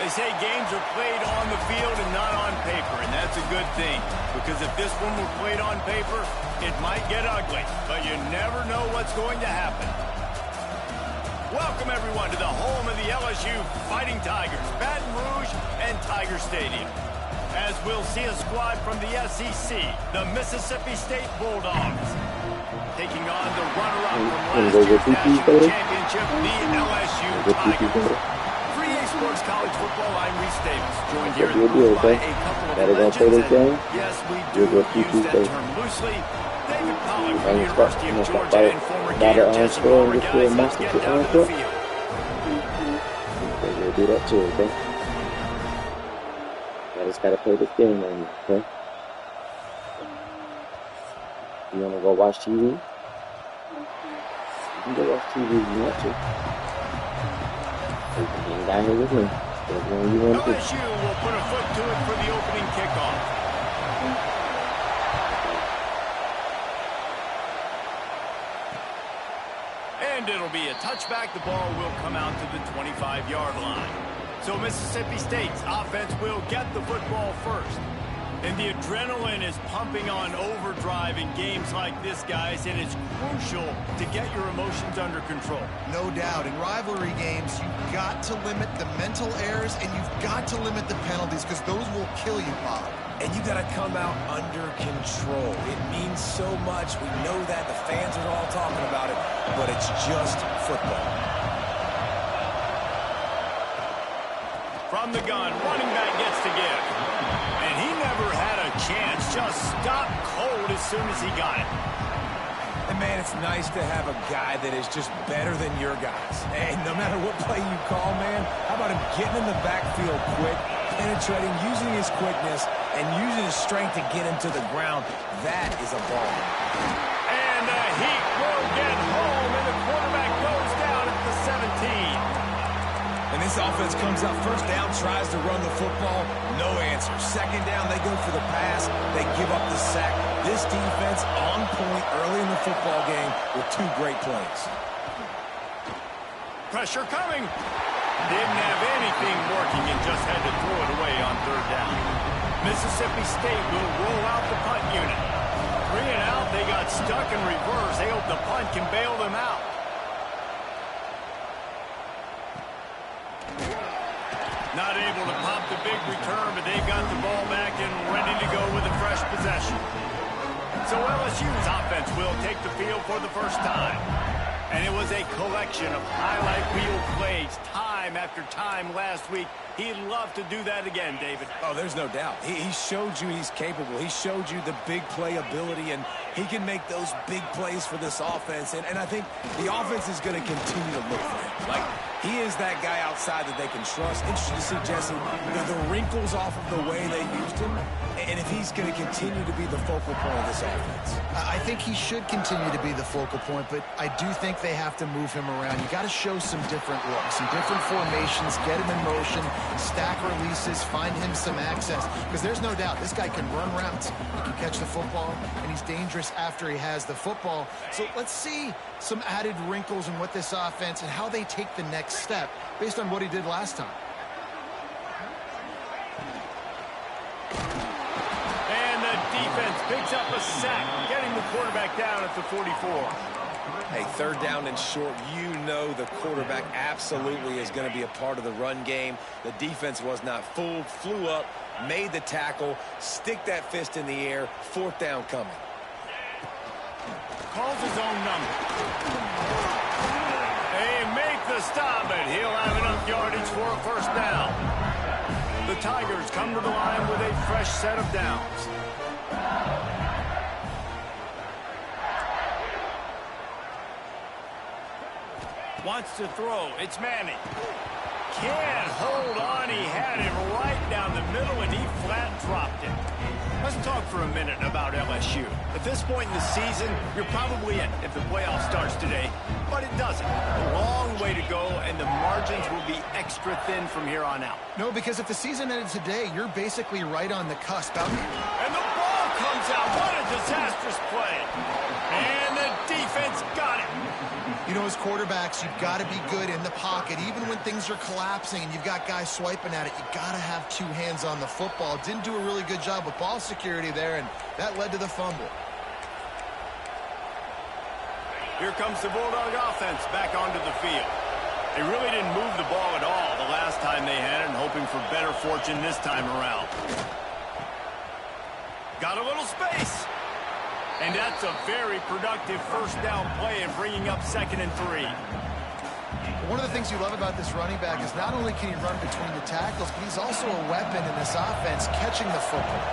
They say games are played on the field and not on paper, and that's a good thing. Because if this one were played on paper, it might get ugly. But you never know what's going to happen. Welcome, everyone, to the home of the LSU Fighting Tigers, Baton Rouge and Tiger Stadium. As we'll see a squad from the SEC, the Mississippi State Bulldogs, taking on the runner-up from last year's national championship, the LSU Tigers. Sports College Football, I'm Reese Davis, joined here in the booth by a couple of legends, and yes, we do use that term loosely. David Pollack from the University of Georgia and former Gator Jesse Palmer. Guys, let's get down to the field. We'll do that too, okay? I just gotta play this game on you, okay? You wanna go watch TV? You can go watch TV if you want to. You can down here with me. LSU will put a foot to it for the opening kickoff. And it'll be a touchback. The ball will come out to the 25-yard line. So Mississippi State's offense will get the football first. And the adrenaline is pumping on overdrive in games like this, guys, and it's crucial to get your emotions under control. No doubt. In rivalry games, you've got to limit the mental errors, and you've got to limit the penalties, because those will kill you, Bob. And you got to come out under control. It means so much. We know that. The fans are all talking about it, but it's just football. From the gun, running back gets to give. And he never had a chance. Just stopped cold as soon as he got it. And, man, it's nice to have a guy that is just better than your guys. Hey, no matter what play you call, man, how about him getting in the backfield quick, penetrating, using his quickness, and using his strength to get him to the ground? That is a ball. And the heat will get home, and the quarterback goes down at the 17. And this offense comes out first down, tries to run the football, no answer. Second down, they go for the pass, they give up the sack. This defense on point early in the football game with two great plays. Pressure coming. Didn't have anything working and just had to throw it away on third down. Mississippi State will roll out the punt unit. 3 and out, they got stuck in reverse. They hope the punt can bail them out. Not able to pop the big return, but they've got the ball back and ready to go with a fresh possession. So LSU's offense will take the field for the first time. And it was a collection of highlight reel plays time after time last week. He'd love to do that again, David. Oh, there's no doubt. He showed you he's capable. He showed you the big play ability, and he can make those big plays for this offense. And I think the offense is going to continue to look for him. Like, he is that guy outside that they can trust. Interesting to see, Jesse, the wrinkles off of the way they used him, and if he's going to continue to be the focal point of this offense. I think he should continue to be the focal point, but I do think they have to move him around. You got to show some different looks, some different formations, get him in motion, stack releases, find him some access, because there's no doubt this guy can run routes, he can catch the football, and he's dangerous after he has the football. So let's see some added wrinkles in what this offense and how they take the next step based on what he did last time. And the defense picks up a sack, getting the quarterback down at the 44. Hey, third down and short, you know the quarterback absolutely is going to be a part of the run game. The defense was not fooled, flew up, made the tackle, stick that fist in the air, fourth down coming. Calls his own number. They make the stop, but he'll have enough yardage for a first down. The Tigers come to the line with a fresh set of downs. Wants to throw. It's Manning. Can't hold on. He had him right down the middle, and he flat dropped him. Let's talk for a minute about LSU. At this point in the season, you're probably in if the playoff starts today, but it doesn't. A long way to go, and the margins will be extra thin from here on out. No, because if the season ended today, you're basically right on the cusp. And the ball comes out. What a disastrous play. And the defense got it. You know, as as quarterbacks, you've got to be good in the pocket. Even when things are collapsing and you've got guys swiping at it, you've got to have two hands on the football. Didn't do a really good job with ball security there, and that led to the fumble. Here comes the Bulldog offense back onto the field. They really didn't move the ball at all the last time they had it, and hoping for better fortune this time around. Got a little space. And that's a very productive first down play and bringing up 2nd and 3. One of the things you love about this running back is not only can he run between the tackles, but he's also a weapon in this offense catching the football.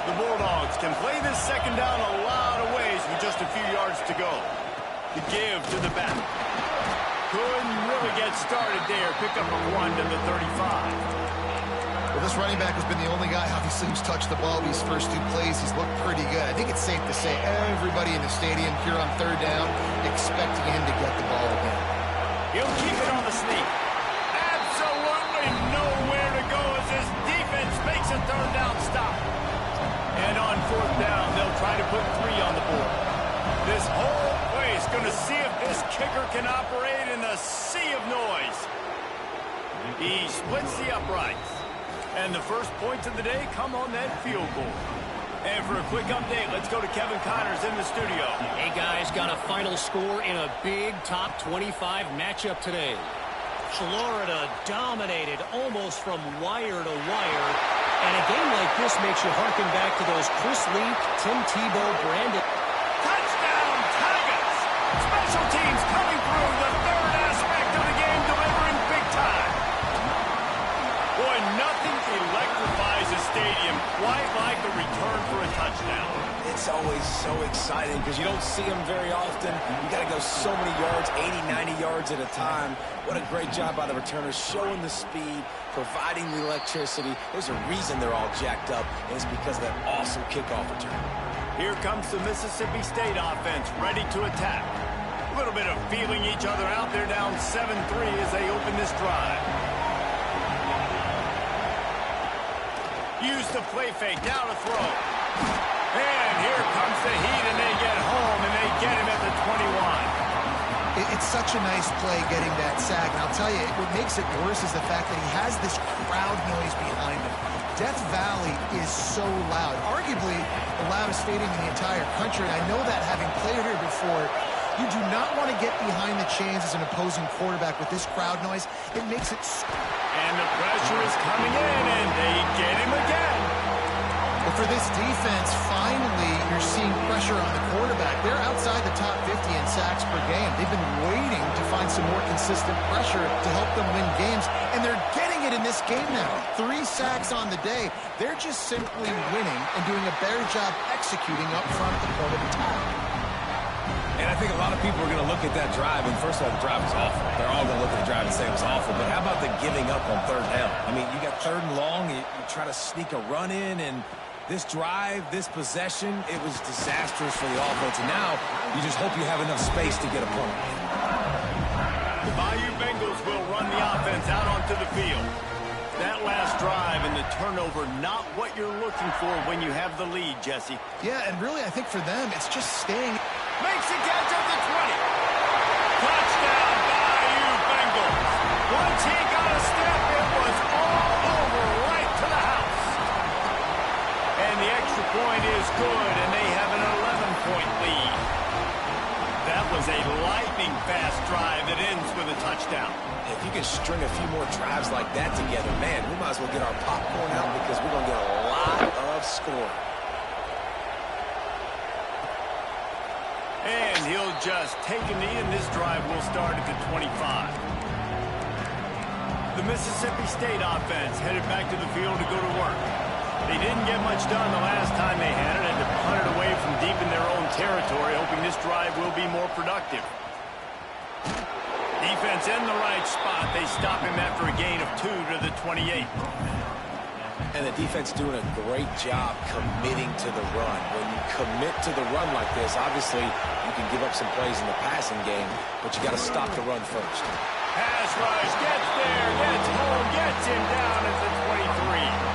The Bulldogs can play this 2nd down a lot of ways with just a few yards to go. The give to the back. Couldn't really get started there. Pick up a 1 to the 35. Well, this running back has been the only guy, obviously, who's touched the ball these first 2 plays. He's looked pretty good. I think it's safe to say everybody in the stadium here on 3rd down expecting him to get the ball again. He'll keep it on the sneak. Absolutely nowhere to go as his defense makes a 3rd down stop. And on 4th down, they'll try to put 3 on the board. This whole play is going to see if this kicker can operate in the sea of noise. He splits the uprights. And the first points of the day come on that field goal. And for a quick update, let's go to Kevin Connors in the studio. Hey, guys, got a final score in a big top 25 matchup today. Florida dominated almost from wire to wire. And a game like this makes you harken back to those Chris Leak, Tim Tebow, Brandon. Touchdown, Tigers! Special teams coming through the 3rd aspect of the game, delivering big time. Boy, nothing electrifies a stadium quite like the return for a touchdown. It's always so exciting because you don't see them very often. You got to go so many yards, 80, 90 yards at a time. What a great job by the returners, showing the speed, providing the electricity. There's a reason they're all jacked up, and it's because of that awesome kickoff return. Here comes the Mississippi State offense, ready to attack. A little bit of feeling each other out. They're down 7-3 as they open this drive. Use the play fake, now to throw. And here comes the heat, and they get home, and they get him at the 21. It's such a nice play getting that sack. And I'll tell you, what makes it worse is the fact that he has this crowd noise behind him. Death Valley is so loud, arguably the loudest stadium in the entire country. And I know that having played here before, you do not want to get behind the chains as an opposing quarterback with this crowd noise. It makes it... And the pressure is coming in, and they get him again. But for this defense, finally, you're seeing pressure on the quarterback. They're outside the top 50 in sacks per game. They've been waiting to find some more consistent pressure to help them win games, and they're getting it in this game now. 3 sacks on the day. They're just simply winning and doing a better job executing up front at the point of attack. And I think a lot of people are going to look at that drive, and first of all, the drive was awful. They're all going to look at the drive and say it was awful. But how about the giving up on 3rd down? I mean, you got 3rd and long, you try to sneak a run in, and this drive, this possession, it was disastrous for the offense. And now you just hope you have enough space to get a point. The Bayou Bengals will run the offense out onto the field. That last drive and the turnover, not what you're looking for when you have the lead, Jesse. Yeah, and really, I think for them, it's just staying... Makes a catch at the 20. Touchdown, Bayou Bengals. Once he got a step, it was all over right to the house. And the extra point is good, and they have an 11-point lead. That was a lightning-fast drive that ends with a touchdown. If you can string a few more drives like that together, man, we might as well get our popcorn out because we're going to get a lot of scoring. And he'll just take a knee, and this drive will start at the 25. The Mississippi State offense headed back to the field to go to work. They didn't get much done the last time they had it, and to punt it away from deep in their own territory, hoping this drive will be more productive. Defense in the right spot. They stop him after a gain of 2 to the 28. And the defense doing a great job committing to the run. When you commit to the run like this, obviously you can give up some plays in the passing game, but you got to stop the run first. Pass rush, gets there, gets home, gets him down at the 23.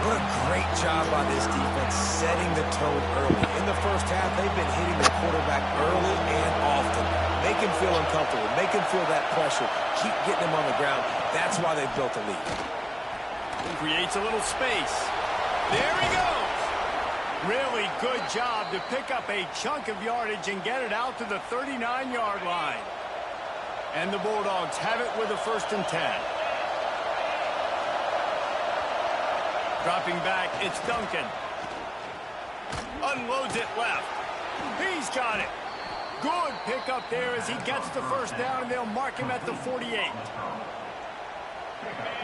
What a great job by this defense setting the tone early. In the first half, they've been hitting the quarterback early and often, making make him feel uncomfortable, make him feel that pressure, keep getting him on the ground. That's why they've built a lead. He creates a little space. There he goes. Really good job to pick up a chunk of yardage and get it out to the 39-yard line. And the Bulldogs have it with a 1st and 10. Dropping back, it's Duncan. Unloads it left. He's got it. Good pickup there as he gets the 1st down, and they'll mark him at the 48.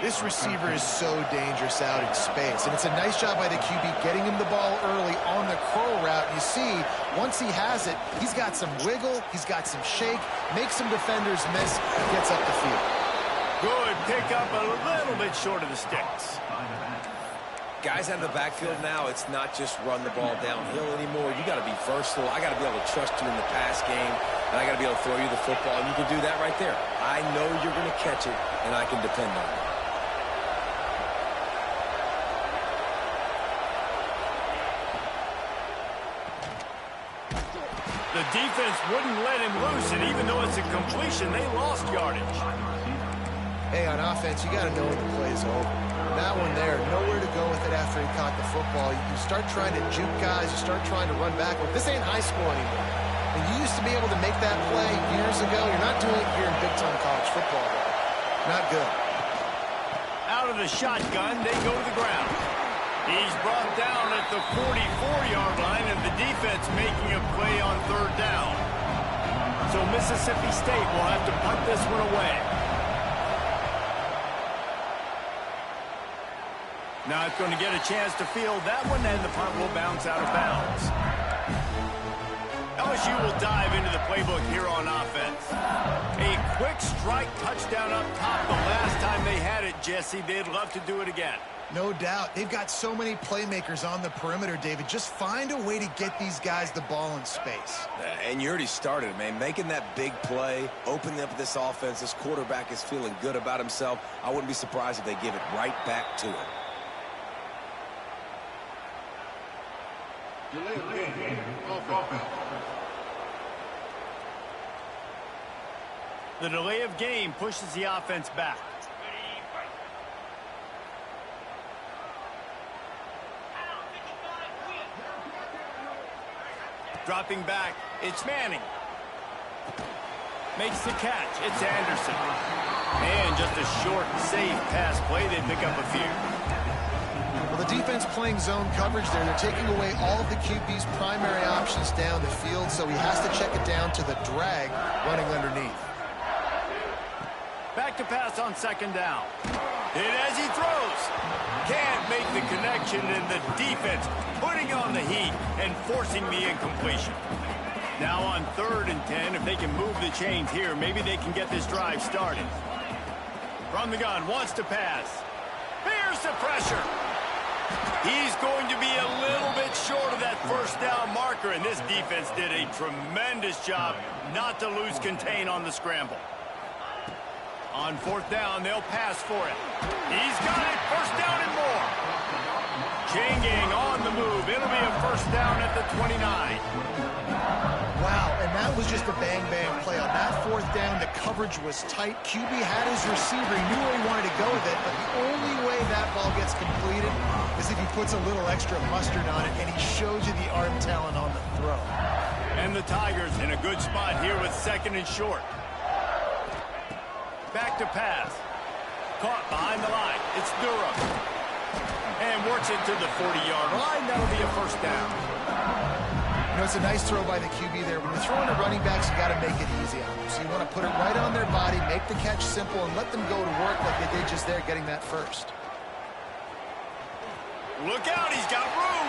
This receiver is so dangerous out in space, and it's a nice job by the QB getting him the ball early on the curl route. You see, once he has it, he's got some wiggle, he's got some shake, makes some defenders miss, gets up the field. Good pickup, a little bit short of the sticks. Guys out of the backfield now, it's not just run the ball downhill anymore. You got to be versatile. I got to be able to trust you in the pass game, and I got to be able to throw you the football, and you can do that right there. I know you're going to catch it, and I can depend on it. The defense wouldn't let him loose, and even though it's a completion, they lost yardage. Hey, on offense, you got to know when the play's over. That one there, nowhere to go with it after he caught the football. You start trying to juke guys, you start trying to run backward. This ain't high school anymore. And you used to be able to make that play years ago. You're not doing it here in big-time college football, though. Not good. Out of the shotgun, they go to the ground. He's brought down at the 44-yard line, and the defense making a play on 3rd down. So Mississippi State will have to punt this one away. Now it's going to get a chance to field that one, and the punt will bounce out of bounds. LSU will dive into the playbook here on offense. A quick strike touchdown up top. The last time they had it, Jesse, they'd love to do it again. No doubt. They've got so many playmakers on the perimeter, David. Just find a way to get these guys the ball in space. And you already started, man. Making that big play, opening up this offense. This quarterback is feeling good about himself. I wouldn't be surprised if they give it right back to him. The delay of game pushes the offense back. Dropping back, it's Manning. Makes the catch, it's Anderson. And just a short, safe pass play, they pick up a few. Well, the defense playing zone coverage there. They're taking away all of the QB's primary options down the field, so he has to check it down to the drag running underneath. Back to pass on 2nd down. Hit as he throws. Can't make the connection, and the defense putting on the heat and forcing the incompletion. Now on 3rd and 10, if they can move the chains here, maybe they can get this drive started. From the gun, wants to pass. Fears the pressure. He's going to be a little bit short of that 1st down marker, and this defense did a tremendous job not to lose contain on the scramble. On 4th down, they'll pass for it. He's got it, 1st down and more. Chain gang on the move. It'll be a 1st down at the 29. Wow, and that was just a bang-bang play. On that 4th down, the coverage was tight. QB had his receiver. He knew where he wanted to go with it, but the only way that ball gets completed is if he puts a little extra mustard on it, and he shows you the arm talent on the throw. And the Tigers in a good spot here with 2nd and short. Back to pass. Caught behind the line. It's Durham. And works it to the 40-yard line. That'll be a 1st down. You know, it's a nice throw by the QB there. When you're throwing to running backs, you got to make it easy on them. So you want to put it right on their body, make the catch simple, and let them go to work like they did just there, getting that 1st. Look out, he's got room.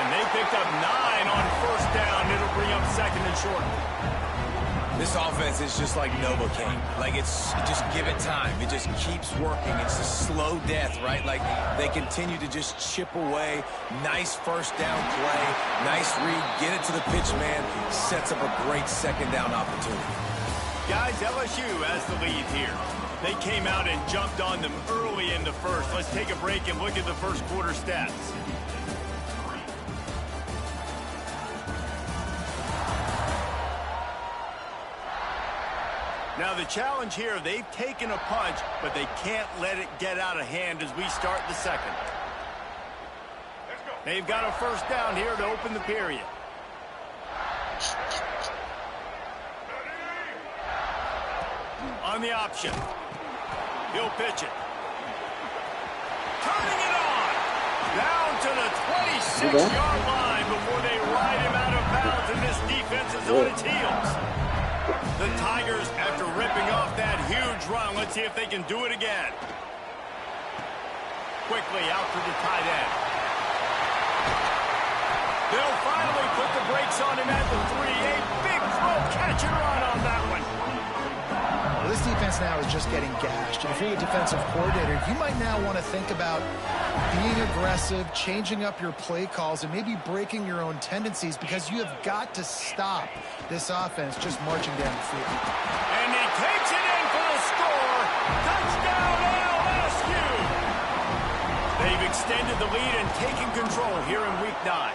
And they picked up 9 on 1st down. It'll bring up 2nd and short. This offense is just like Novocaine. Like, it's just give it time. It just keeps working. It's a slow death, right? Like, they continue to just chip away. Nice 1st down play. Nice read. Get it to the pitch man. Sets up a great 2nd down opportunity. Guys, LSU has the lead here. They came out and jumped on them early in the 1st. Let's take a break and look at the 1st quarter stats. Now the challenge here, they've taken a punch, but they can't let it get out of hand as we start the second. They've got a first down here to open the period. On the option. He'll pitch it. Turning it on. Down to the 26-yard line before they ride him out of bounds, and this defense is on its heels. The Tigers, after ripping off that huge run, let's see if they can do it again. Quickly out to the tight end. They'll finally put the brakes on him at the 3. A big throw, catch and run on that one. Well, this defense now is just getting gashed. And if you're the defensive coordinator, you might now want to think about being aggressive, changing up your play calls, and maybe breaking your own tendencies, because you have got to stop this offense just marching down the field. And he takes it in for the score. Touchdown, LSU. They've extended the lead and taken control here in Week 9.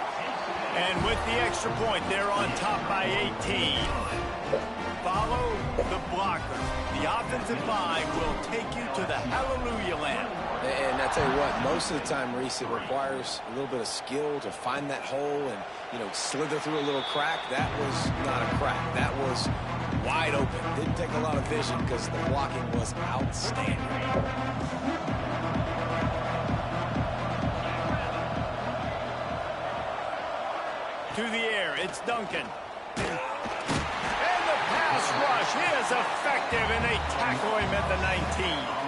And with the extra point, they're on top by 18. Follow the blocker. The offensive line will take you to the hallelujah land. And I tell you what, most of the time, Reese, it requires a little bit of skill to find that hole and, slither through a little crack. That was not a crack. That was wide open. Didn't take a lot of vision because the blocking was outstanding. To the air, it's Duncan. And the pass rush is effective, and they tackle him at the 19.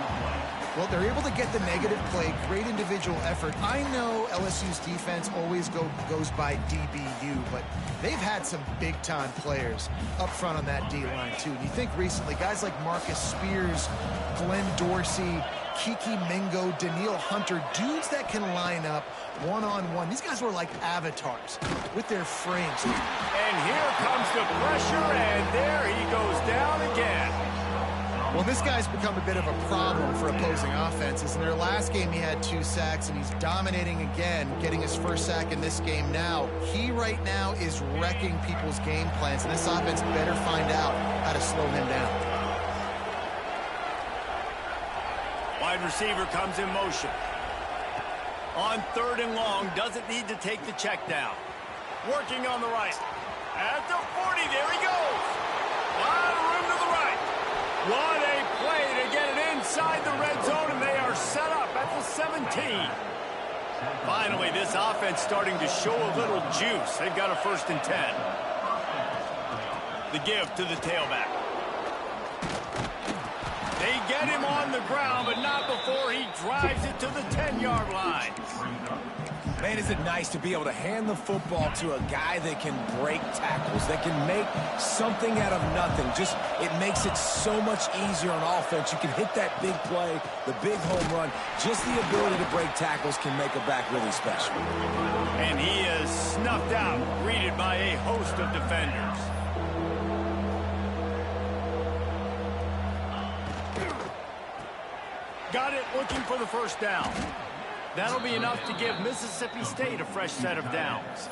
Well, they're able to get the negative play, great individual effort. I know LSU's defense always goes by DBU, but they've had some big-time players up front on that D-line, too. And you think recently, guys like Marcus Spears, Glenn Dorsey, Kiki Mingo, Daniil Hunter, dudes that can line up one-on-one. These guys were like avatars with their frames. And here comes the pressure, and there he goes down again. Well, this guy's become a bit of a problem for opposing offenses. In their last game, he had 2 sacks, and he's dominating again, getting his first sack in this game now. He right now is wrecking people's game plans, and this offense better find out how to slow him down. Wide receiver comes in motion. On 3rd and long, doesn't need to take the check down. Working on the right. At the 40, there he goes. Lot of room to the right. What a play to get it inside the red zone, and they are set up at the 17. Finally, this offense starting to show a little juice. They've got a 1st and 10. The give to the tailback. They get him on the ground, but not before he drives it to the 10-yard line. Man, is it nice to be able to hand the football to a guy that can break tackles, that can make something out of nothing. Just, it makes it so much easier on offense. You can hit that big play, the big home run. Just the ability to break tackles can make a back really special. And he is snuffed out, greeted by a host of defenders. Got it, looking for the first down. That'll be enough to give Mississippi State a fresh set of downs.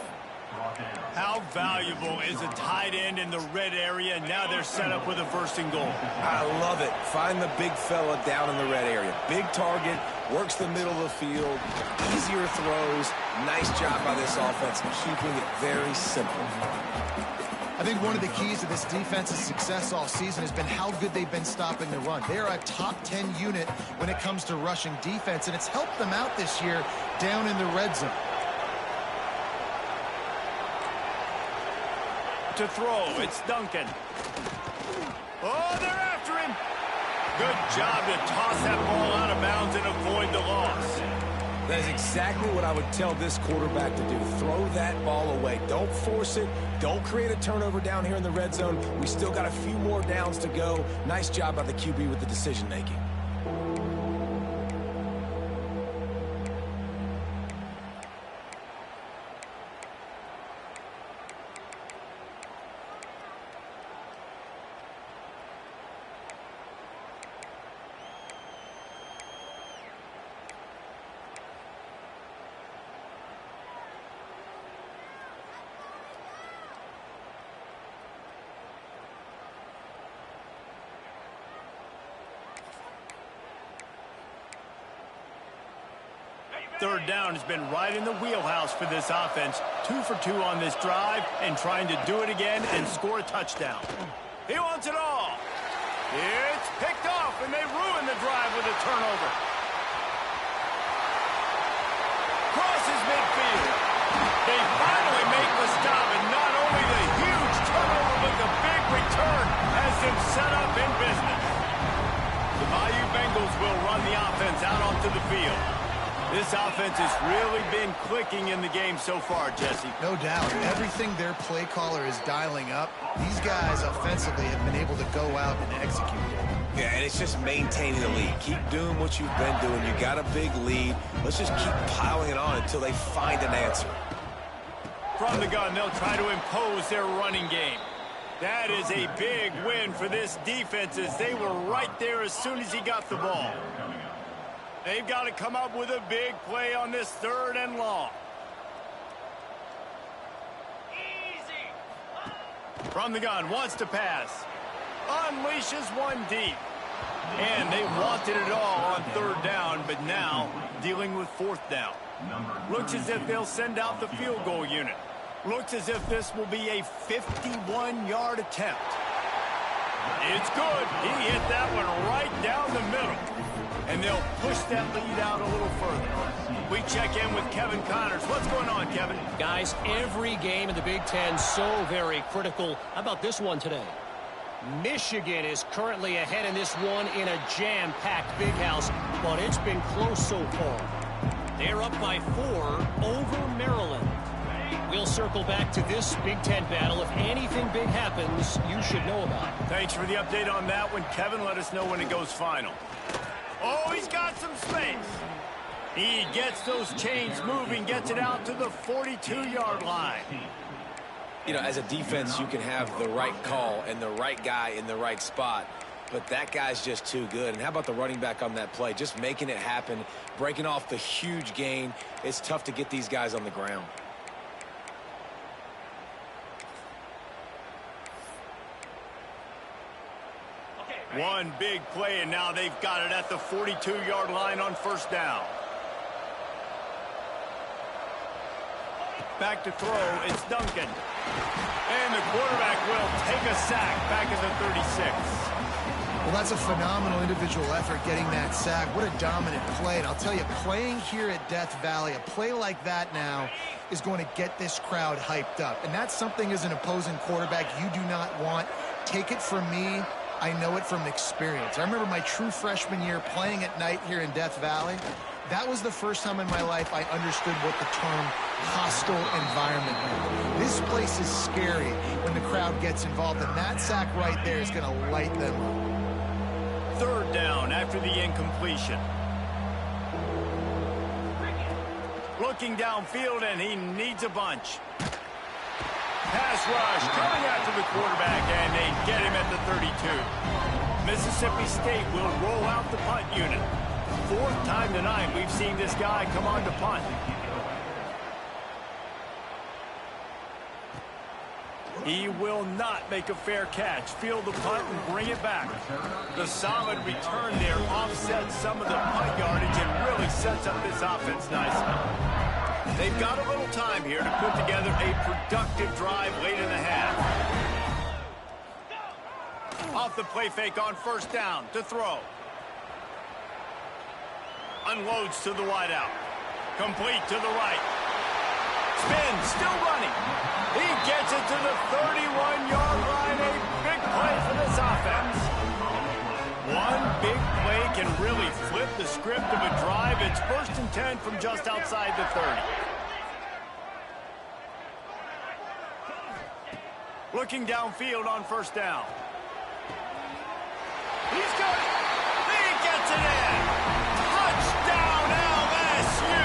How valuable is a tight end in the red area? Now they're set up with a 1st and goal. I love it. Find the big fella down in the red area. Big target, works the middle of the field, easier throws. Nice job by this offense, keeping it very simple. I think one of the keys to this defense's success all season has been how good they've been stopping the run. They are a top 10 unit when it comes to rushing defense, and it's helped them out this year down in the red zone. To throw, it's Duncan. Oh, they're after him. Good job to toss that ball out of bounds and avoid the loss. That is exactly what I would tell this quarterback to do. Throw that ball away. Don't force it. Don't create a turnover down here in the red zone. We still got a few more downs to go. Nice job by the QB with the decision-making. Third down has been right in the wheelhouse for this offense. 2 for 2 on this drive and trying to do it again and score a touchdown. He wants it all. It's picked off, and they ruin the drive with a turnover. Crosses midfield. They finally make the stop, and not only the huge turnover, but the big return has them set up in business. The Bayou Bengals will run the offense out onto the field. This offense has really been clicking in the game so far, Jesse. No doubt. Everything their play caller is dialing up, these guys offensively have been able to go out and execute. Yeah, and it's just maintaining the lead. Keep doing what you've been doing. You got a big lead. Let's just keep piling it on until they find an answer. From the gun, they'll try to impose their running game. That is a big win for this defense as they were right there as soon as he got the ball. They've got to come up with a big play on this 3rd and long. From the gun, wants to pass. Unleashes one deep. And they wanted it all on 3rd down, but now dealing with 4th down. Looks as if they'll send out the field goal unit. Looks as if this will be a 51-yard attempt. It's good. He hit that one right down the middle. And they'll push that lead out a little further. We check in with Kevin Connors. What's going on, Kevin? Guys, every game in the Big Ten so very critical. How about this one today? Michigan is currently ahead in this one in a jam-packed big house, but it's been close so far. They're up by 4 over Maryland. We'll circle back to this Big Ten battle. If anything big happens, you should know about it. Thanks for the update on that one, Kevin. Let us know when it goes final. Oh, he's got some space. He gets those chains moving, gets it out to the 42-yard line. You know, as a defense, you can have the right call and the right guy in the right spot, but that guy's just too good. And how about the running back on that play? Just making it happen, breaking off the huge gain. It's tough to get these guys on the ground. One big play, and now they've got it at the 42-yard line on 1st down. Back to throw, it's Duncan. And the quarterback will take a sack back at the 36. Well, that's a phenomenal individual effort getting that sack. What a dominant play. And I'll tell you, playing here at Death Valley, a play like that now is going to get this crowd hyped up. And that's something as an opposing quarterback you do not want. Take it from me. I know it from experience. I remember my true freshman year playing at night here in Death Valley. That was the first time in my life I understood what the term hostile environment meant. This place is scary when the crowd gets involved, and that sack right there is going to light them up. 3rd down after the incompletion. Looking downfield, and he needs a bunch. Pass rush coming after the quarterback, and they get him at the 32. Mississippi State will roll out the punt unit. 4th time tonight we've seen this guy come on to punt. He will not make a fair catch. Field the punt and bring it back. The solid return there offsets some of the punt yardage and really sets up this offense nicely. They've got a little time here to put together a productive drive late in the half. Off the play fake on 1st down to throw. Unloads to the wideout. Complete to the right. Spin, still running. He gets it to the 31-yard line. A big play for this offense. One big play can really flip the script of a drive. It's 1st and 10 from just outside the 30. Looking downfield on 1st down. He's got it. He gets it in. Touchdown, LSU.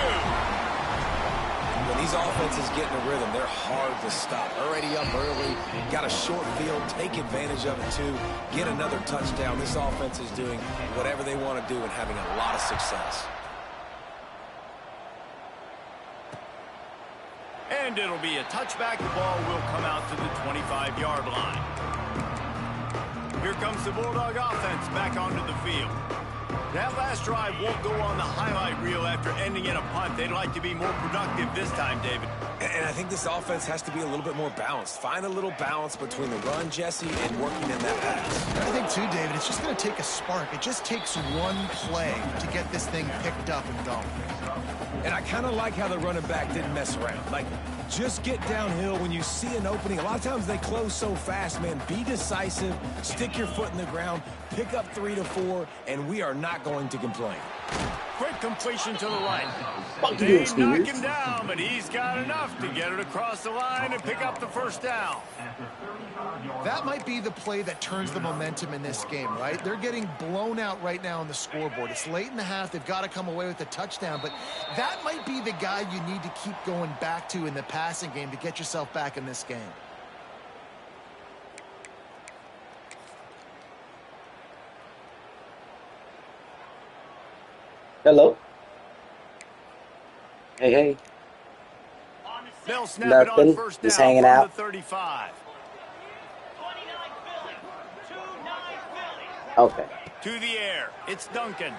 When these offenses get in a rhythm, they're hard to stop. Already up early, got a short field, take advantage of it too, get another touchdown. This offense is doing whatever they want to do and having a lot of success. And it'll be a touchback. The ball will come out to the 25-yard line. Here comes the Bulldog offense back onto the field. That last drive won't go on the highlight reel after ending in a punt. They'd like to be more productive this time, David. And I think this offense has to be a little bit more balanced. Find a little balance between the run, Jesse, and working in that pass. And I think, too, David, it's just going to take a spark. It just takes one play to get this thing picked up and going. And I kind of like how the running back didn't mess around. Like, just get downhill when you see an opening. A lot of times they close so fast, man. Be decisive, stick your foot in the ground, pick up 3 to 4, and we are not going to complain. Quick completion to the right. They knock him down, but he's got enough to get it across the line and pick up the first down. That might be the play that turns the momentum in this game, right? They're getting blown out right now on the scoreboard. It's late in the half. They've got to come away with a touchdown, but that might be the guy you need to keep going back to in the passing game to get yourself back in this game. Hello. Hey, hey. They'll snap it on first down Just hanging from out. the 35. Okay. To the air. It's Duncan.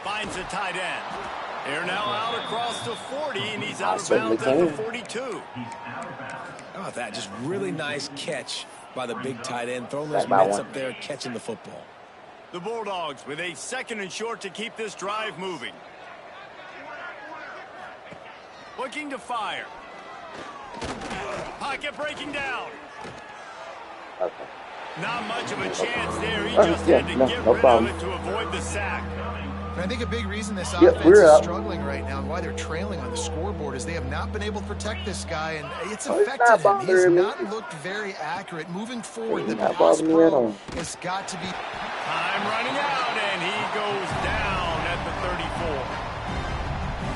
Finds a tight end. They're now out across the 40, and he's out of bounds at the 42. How about that? Just really nice catch by the big tight end. Throwing those Back by mitts one. up there, catching the football. The Bulldogs with a 2nd and short to keep this drive moving. Looking to fire. Pocket breaking down. Okay. Not much of a chance there. He Oh, just yeah, had to no get rid problem. of it to avoid the sack. And I think a big reason this Yeah, offense we're is up. struggling right now and why they're trailing on the scoreboard is they have not been able to protect this guy, and it's Oh, it's affected not him. He's bothering me. not looked very accurate. Moving forward, the It's not pass bothering me at pro all. has got to be... Time running out, and he goes down at the 34.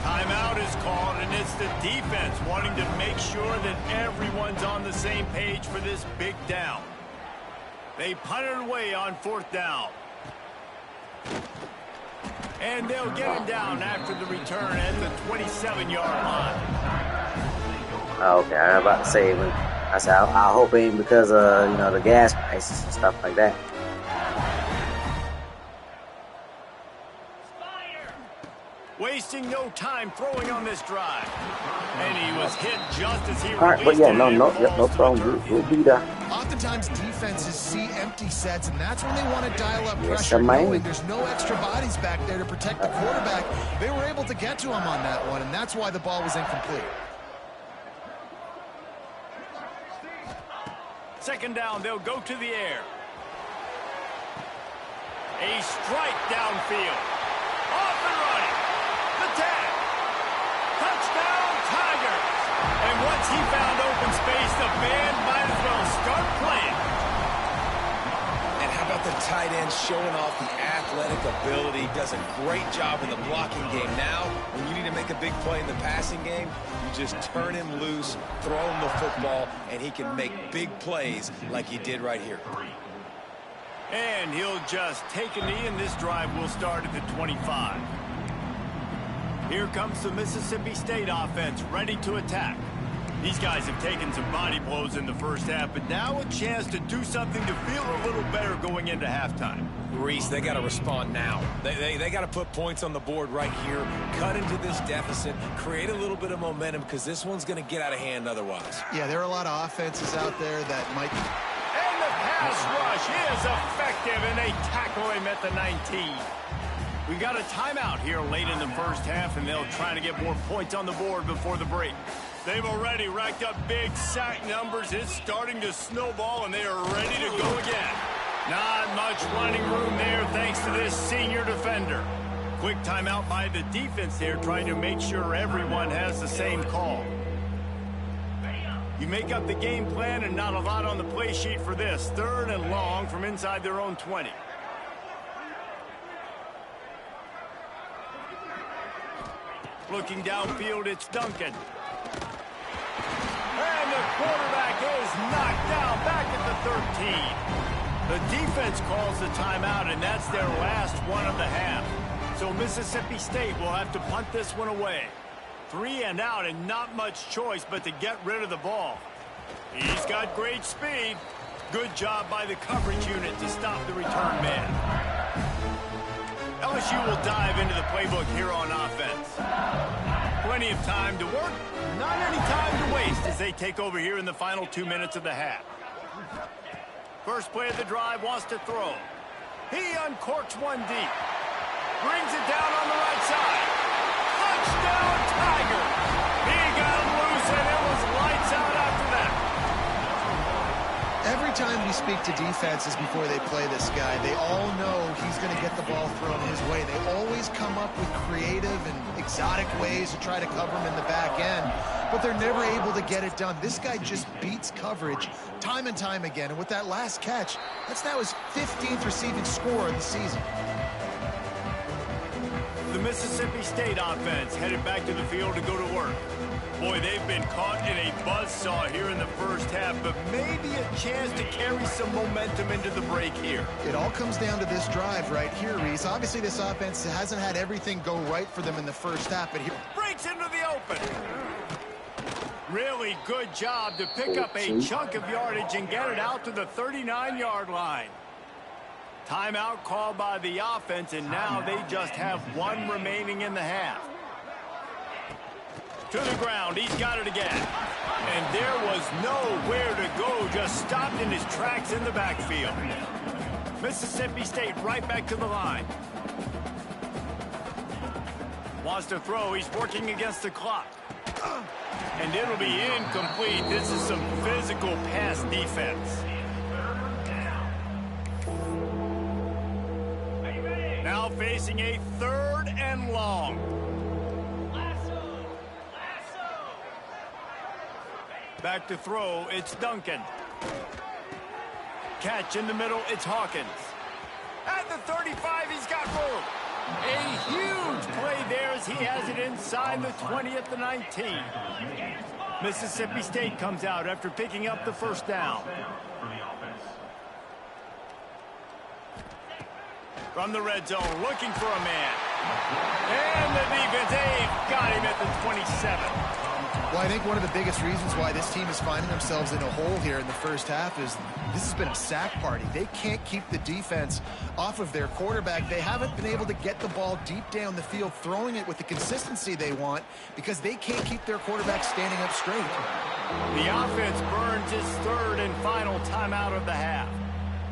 Timeout is called, and it's the defense wanting to make sure that everyone's on the same page for this big down. They punt it away on 4th down. And they'll get him down after the return at the 27-yard line. Okay, I was about to say, but I said I hope it ain't because of the gas prices and stuff like that. Wasting no time throwing on this drive. And he was hit just as he All right, but released yeah, it, no and it falls no to the problem. turf. We'll be there. Oftentimes, defenses see empty sets, and that's when they want to dial up Yes, pressure, sir, man. knowing there's no extra bodies back there to protect the quarterback. They were able to get to him on that one, and that's why the ball was incomplete. 2nd down, they'll go to the air. A strike downfield. Off and running. The tag. Touchdown, Tigers. And once he found open space, the band might as well start playing. And how about the tight end showing off the athletic ability? Does a great job in the blocking game. Now, when you need to make a big play in the passing game, you just turn him loose, throw him the football, and he can make big plays like he did right here. And he'll just take a knee, and this drive will start at the 25. Here comes the Mississippi State offense, ready to attack. These guys have taken some body blows in the first half, but now a chance to do something to feel a little better going into halftime. Reese, they got to respond now. They got to put points on the board right here, cut into this deficit, create a little bit of momentum, because this one's going to get out of hand otherwise. Yeah, there are a lot of offenses out there that might... And the pass rush is effective, and they tackle him at the 19. We've got a timeout here late in the first half, and they'll try to get more points on the board before the break. They've already racked up big sack numbers. It's starting to snowball, and they are ready to go again. Not much running room there thanks to this senior defender. Quick timeout by the defense there, trying to make sure everyone has the same call. You make up the game plan, and not a lot on the play sheet for this. 3rd and long from inside their own 20. Looking downfield, it's Duncan. And the quarterback is knocked down back at the 13. The defense calls the timeout, and that's their last one of the half. So Mississippi State will have to punt this one away. 3 and out, and not much choice but to get rid of the ball. He's got great speed. Good job by the coverage unit to stop the return man. LSU will dive into the playbook here on offense. Plenty of time to work, not any time to waste as they take over here in the final 2 minutes of the half. First play of the drive, wants to throw. He uncorks one deep. Brings it down on the right side. Touchdown, Tigers! He got him loose, and it was lights out after that. Every time we speak to defenses before they play this guy, they all know he's going to get the ball thrown his way. They always come up with creative and exotic ways to try to cover him in the back end, but they're never able to get it done. This guy just beats coverage time and time again, and with that last catch, that's now his 15th receiving score of the season. The Mississippi State offense headed back to the field to go to work. Boy, they've been caught in a buzzsaw here in the first half, but maybe a chance to carry some momentum into the break here. It all comes down to this drive right here, Reese. Obviously, this offense hasn't had everything go right for them in the first half, but here... Breaks into the open. Really good job to pick up a chunk of yardage and get it out to the 39-yard line. Timeout called by the offense, and now they just have one remaining in the half. To the ground, he's got it again. And there was nowhere to go, just stopped in his tracks in the backfield. Mississippi State right back to the line. Wants to throw, he's working against the clock. And it'll be incomplete. This is some physical pass defense. Now facing a 3rd and long. Back to throw, it's Duncan. Catch in the middle, it's Hawkins. At the 35, he's got room. A huge play there as he has it inside the 20 at the 19. Mississippi State comes out after picking up the first down. From the red zone, looking for a man. And the defense, they've got him at the 27. Well, I think one of the biggest reasons why this team is finding themselves in a hole here in the first half is this has been a sack party. They can't keep the defense off of their quarterback. They haven't been able to get the ball deep down the field, throwing it with the consistency they want because they can't keep their quarterback standing up straight. The offense burns his 3rd and final timeout of the half.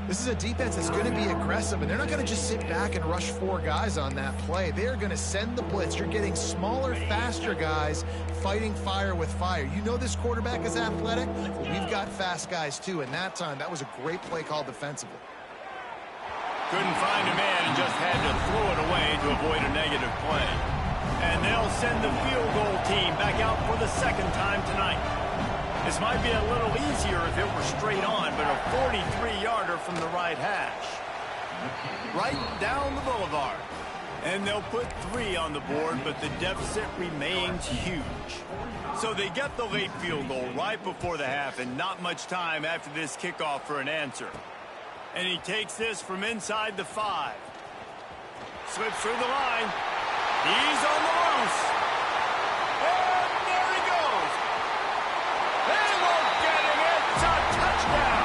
This is a defense that's going to be aggressive, and they're not going to just sit back and rush 4 guys on that play. They're going to send the blitz. You're getting smaller, faster guys fighting fire with fire. You know this quarterback is athletic? Well, we've got fast guys, too, and that time, that was a great play call defensively. Couldn't find a man and just had to throw it away to avoid a negative play. And they'll send the field goal team back out for the 2nd time tonight. This might be a little easier if it were straight on, but a 43-yarder from the right hash. Right down the boulevard. And they'll put 3 on the board, but the deficit remains huge. So they get the late field goal right before the half, and not much time after this kickoff for an answer. And he takes this from inside the 5. Slips through the line. He's on the loose. And there he goes. They won't get him. It's a touchdown.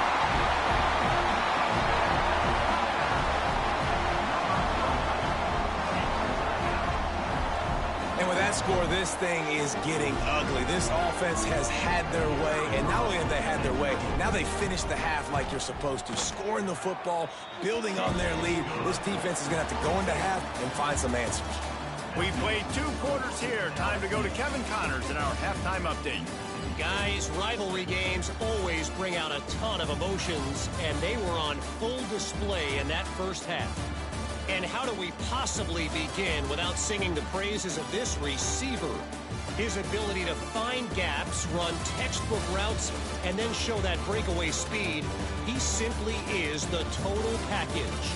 And with that score, this thing is getting ugly. This offense has had their way, and not only have they had their way, now they finish the half like you're supposed to, scoring the football, building on their lead. This defense is going to have to go into half and find some answers. We played 2 quarters here. Time to go to Kevin Connors in our halftime update. Guys, rivalry games always bring out a ton of emotions, and they were on full display in that first half. And how do we possibly begin without singing the praises of this receiver? His ability to find gaps, run textbook routes, and then show that breakaway speed. He simply is the total package.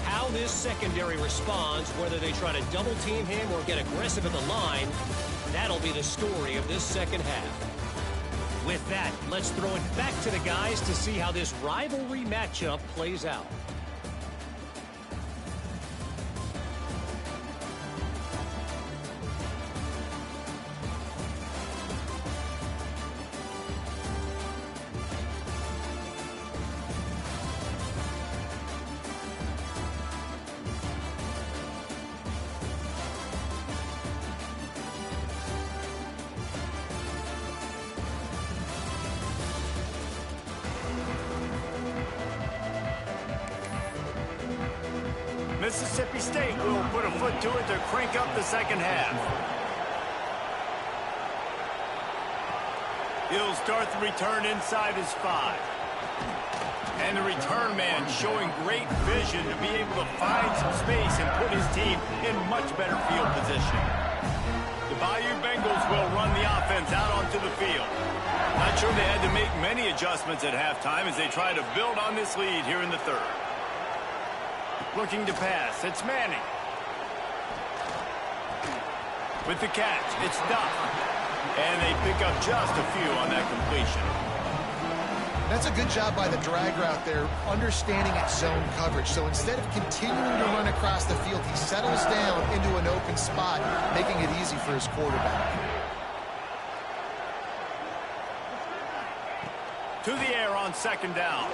How this secondary responds, whether they try to double team him or get aggressive at the line, that'll be the story of this second half. With that, let's throw it back to the guys to see how this rivalry matchup plays out. Mississippi State will put a foot to it to crank up the second half. He'll start the return inside his 5. And the return man showing great vision to be able to find some space and put his team in much better field position. The Bayou Bengals will run the offense out onto the field. Not sure they had to make many adjustments at halftime as they try to build on this lead here in the third. Looking to pass, it's Manning. With the catch, it's Duff. And they pick up just a few on that completion. That's a good job by the drag route there, understanding its zone coverage. So instead of continuing to run across the field, he settles down into an open spot, making it easy for his quarterback. To the air on second down.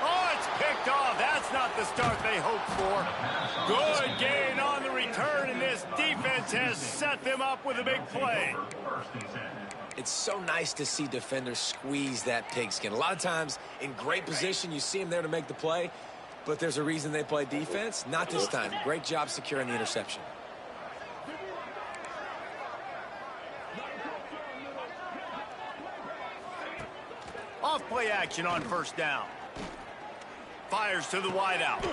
Oh, it's picked off. That's not the start they hoped for. Good gain on the return, and this defense has set them up with a big play. It's so nice to see defenders squeeze that pigskin. A lot of times, in great position, you see them there to make the play, but there's a reason they play defense. Not this time. Great job securing the interception. Off play action on first down. Fires to the wideout.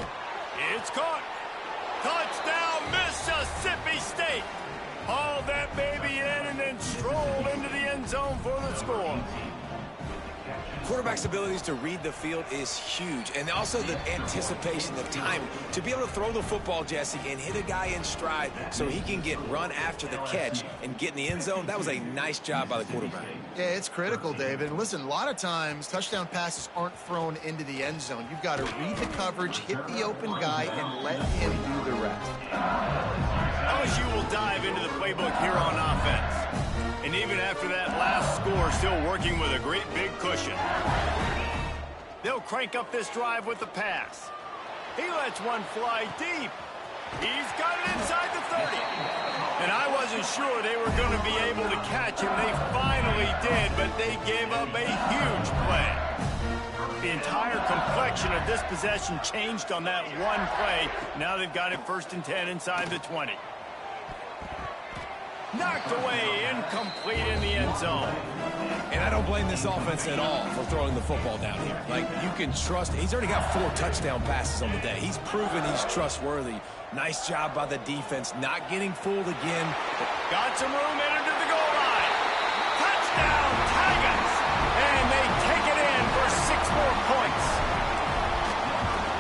It's caught. Touchdown, Mississippi State. Hauled that baby in and then strolled into the end zone for the score. Quarterback's abilities to read the field is huge, and also the anticipation, the timing. To be able to throw the football, Jesse, and hit a guy in stride so he can get run after the catch and get in the end zone, that was a nice job by the quarterback. Yeah, it's critical, David. And listen, a lot of times, touchdown passes aren't thrown into the end zone. You've got to read the coverage, hit the open guy, and let him do the rest. LSU will dive into the playbook here on offense. And even after that last score, still working with a great big cushion. They'll crank up this drive with the pass. He lets one fly deep. He's got it inside the 30. And I wasn't sure they were going to be able to catch him. They finally did, but they gave up a huge play. The entire complexion of this possession changed on that one play. Now they've got it 1st and 10 inside the 20. Knocked away, incomplete in the end zone. And I don't blame this offense at all for throwing the football down here. Like, you can trust. He's already got 4 touchdown passes on the day. He's proven he's trustworthy. Nice job by the defense, not getting fooled again. Got some room in into the goal line. Touchdown, Tigers! And they take it in for 6 more points.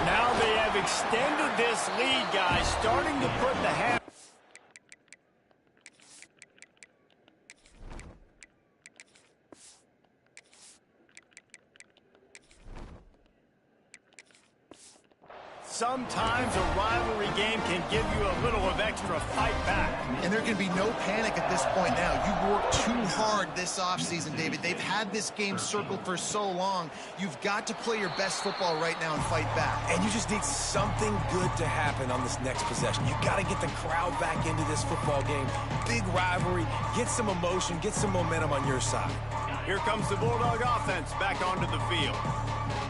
Now they have extended this lead, guys, starting to put the hand. Sometimes a rivalry game can give you a little of extra fight back. And there can be no panic at this point now. You worked too hard this offseason, David. They've had this game circled for so long. You've got to play your best football right now and fight back. And you just need something good to happen on this next possession. You got to get the crowd back into this football game. Big rivalry. Get some emotion. Get some momentum on your side. Here comes the Bulldog offense back onto the field.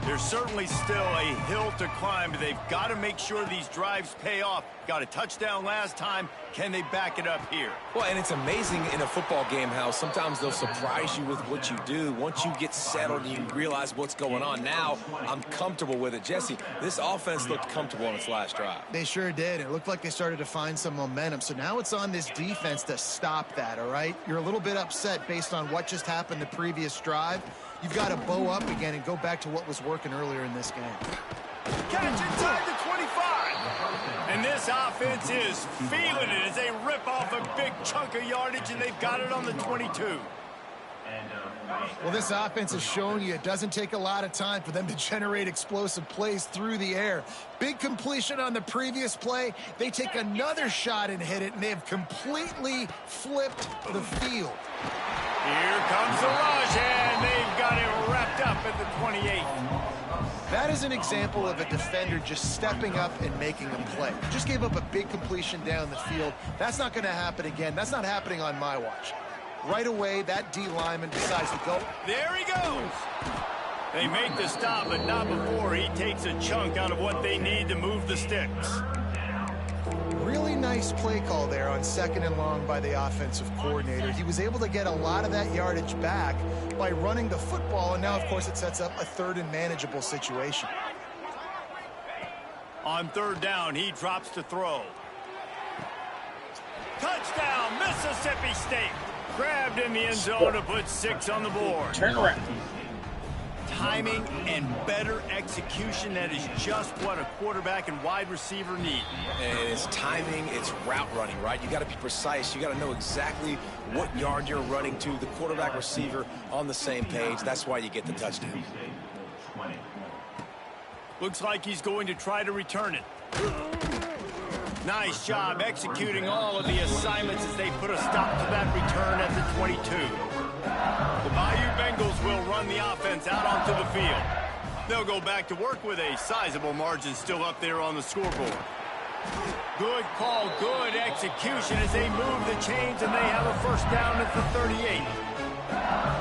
There's certainly still a hill to climb, but they've got to make sure these drives pay off. Got a touchdown last time. Can they back it up here? Well, and it's amazing in a football game how sometimes they'll surprise you with what you do. Once you get settled and you realize what's going on, now I'm comfortable with it. Jesse, this offense looked comfortable on its last drive. They sure did. It looked like they started to find some momentum. So now it's on this defense to stop that, all right? You're a little bit upset based on what just happened the previous drive. You've got to bow up again and go back to what was working earlier in this game. Catch inside the 25. And this offense is feeling it as they rip off a big chunk of yardage, and they've got it on the 22. Well, this offense is showing you it doesn't take a lot of time for them to generate explosive plays through the air. Big completion on the previous play. They take another shot and hit it, and they have completely flipped the field. Here comes the rush, and they've got it wrapped up at the 28. That is an example of a defender just stepping up and making a play. Just gave up a big completion down the field. That's not going to happen again. That's not happening on my watch. Right away, that D lineman decides to go. There he goes. They make the stop, but not before he takes a chunk out of what they need to move the sticks. Really nice play call there on 2nd and long by the offensive coordinator. He was able to get a lot of that yardage back by running the football, and now, of course, it sets up a 3rd and manageable situation. On 3rd down, he drops to throw. Touchdown, Mississippi State. Grabbed in the end zone to put 6 on the board. Turn around. Timing and better execution, that is just what a quarterback and wide receiver need. And it's timing, it's route running, right? You got to be precise. You got to know exactly what yard you're running to. The quarterback receiver on the same page. That's why you get the touchdown. Looks like he's going to try to return it. Nice job executing all of the assignments as they put a stop to that return at the 22. The Bayou Bengals will run the offense out onto the field. They'll go back to work with a sizable margin still up there on the scoreboard. Good call, good execution as they move the chains, and they have a 1st down at the 38.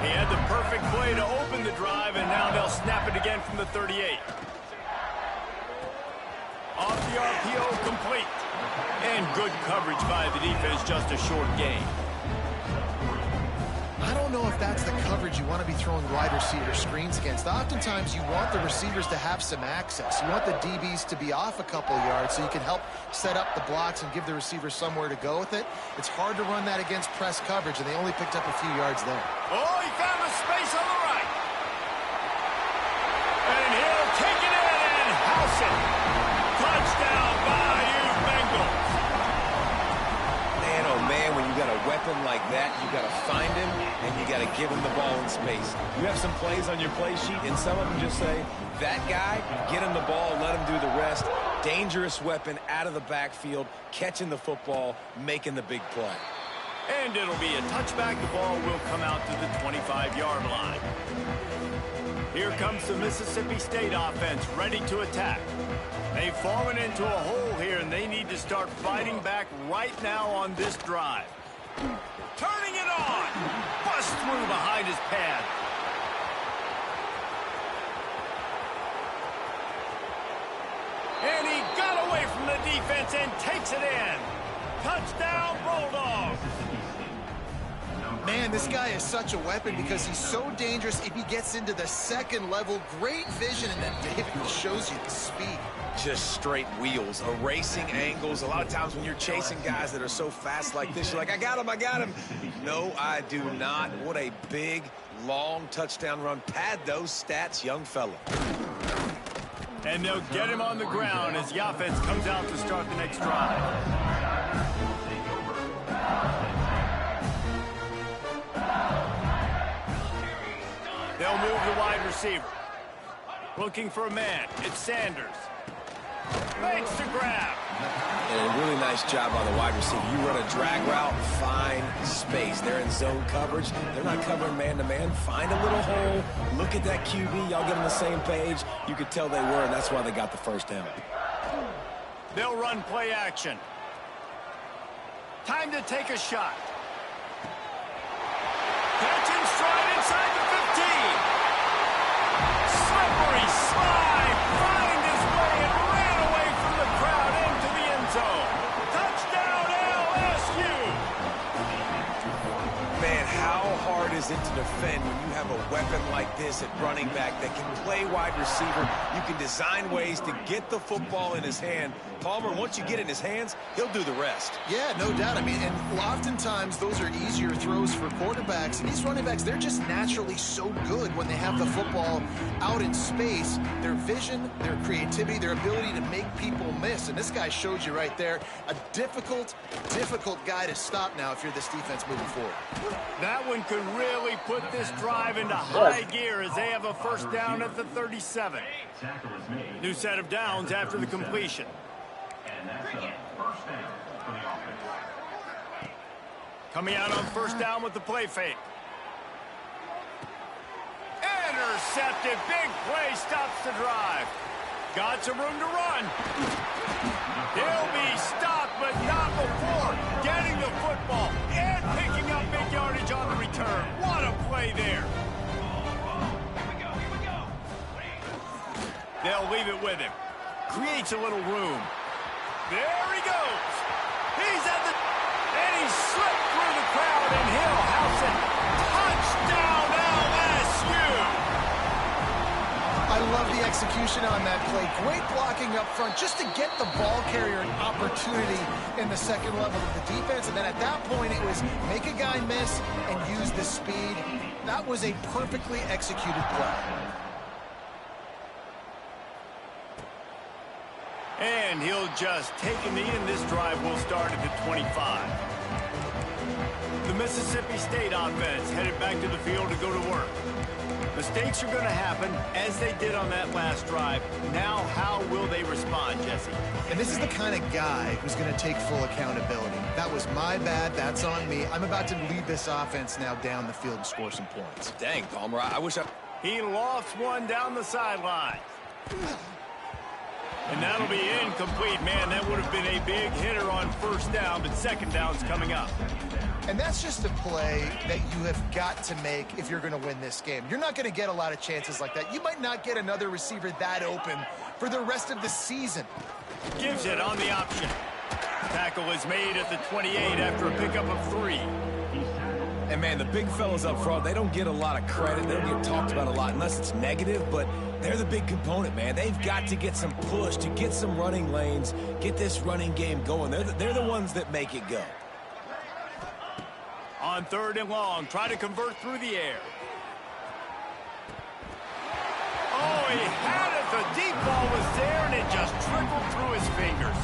He had the perfect play to open the drive, and now they'll snap it again from the 38. Off the RPO, complete. And good coverage by the defense, just a short gain. I don't know if that's the coverage you want to be throwing wide receiver screens against. Oftentimes, you want the receivers to have some access. You want the DBs to be off a couple of yards so you can help set up the blocks and give the receivers somewhere to go with it. It's hard to run that against press coverage, and they only picked up a few yards there. Oh, he found a space on the right. And he'll take it in and house it. Touchdown, Bayou Bengals. Man, oh man, when you got a weapon like that, you got to find him and you got to give him the ball in space. You have some plays on your play sheet, and some of them just say, that guy, get him the ball, let him do the rest. Dangerous weapon out of the backfield, catching the football, making the big play. And it'll be a touchback. The ball will come out to the 25-yard line. Here comes the Mississippi State offense ready to attack. They've fallen into a hole here, and they need to start fighting back right now on this drive. Turning it on. Bust through behind his pad. And he got away from the defense and takes it in. Touchdown, Bulldogs. Man, this guy is such a weapon because he's so dangerous. If he gets into the 2nd level, great vision, and then David shows you the speed. Just straight wheels, erasing angles. A lot of times when you're chasing guys that are so fast like this, you're like, I got him. No, I do not. What a big, long touchdown run. Pad those stats, young fella. And they'll get him on the ground as the offense comes out to start the next drive. They'll move the wide receiver. Looking for a man. It's Sanders. Makes the grab. And a really nice job by the wide receiver. You run a drag route, find space. They're in zone coverage. They're not covering man-to-man. Find a little hole. Look at that QB. Y'all get on the same page. You could tell they were, and that's why they got the 1st down. They'll run play action. Time to take a shot. Catch and stride inside the 15. Slippery slide. Find his way and ran away from the crowd into the end zone. Touchdown, LSU. Man, how hard is it to defend when you have a weapon like this at running back that can play wide receiver? You can design ways to get the football in his hand. Palmer, once you get it in his hands, he'll do the rest. Yeah, no doubt. I mean, and oftentimes those are easier throws for quarterbacks. And these running backs, they're just naturally so good when they have the football out in space. Their vision, their creativity, their ability to make people miss. And this guy showed you right there, a difficult guy to stop now if you're this defense moving forward. That one could really put this drive into high gear as they have a 1st down at the 37. New set of downs after the completion. Coming out on 1st down with the play fake. Intercepted. Big play stops the drive. Got some room to run. He'll be stopped, but not before getting the football and picking up big yardage on the return. What a play there. They'll leave it with him. Creates a little room. There he goes. He's at the... And he slipped through the crowd, and he'll house it. Touchdown, LSU! I love the execution on that play. Great blocking up front just to get the ball carrier an opportunity in the second level of the defense. And then at that point, it was make a guy miss and use the speed. That was a perfectly executed play. And he'll just take a knee, and this drive will start at the 25. The Mississippi State offense headed back to the field to go to work. Mistakes are going to happen, as they did on that last drive. Now, how will they respond, Jesse? And this is the kind of guy who's going to take full accountability. That was my bad. That's on me. I'm about to lead this offense now down the field and score some points. Dang, Palmer, I wish I... He lofts one down the sideline. And that'll be incomplete. Man, that would have been a big hitter on first down, but second down's coming up. And that's just a play that you have got to make if you're going to win this game. You're not going to get a lot of chances like that. You might not get another receiver that open for the rest of the season. Gives it on the option. Tackle is made at the 28 after a pickup of 3. And, man, the big fellas up front, they don't get a lot of credit. They don't get talked about a lot unless it's negative, but they're the big component, man. They've got to get some push, to get some running lanes, get this running game going. They're the ones that make it go. On 3rd and long, try to convert through the air. Oh, he had it. The deep ball was there, and it just trickled through his fingers.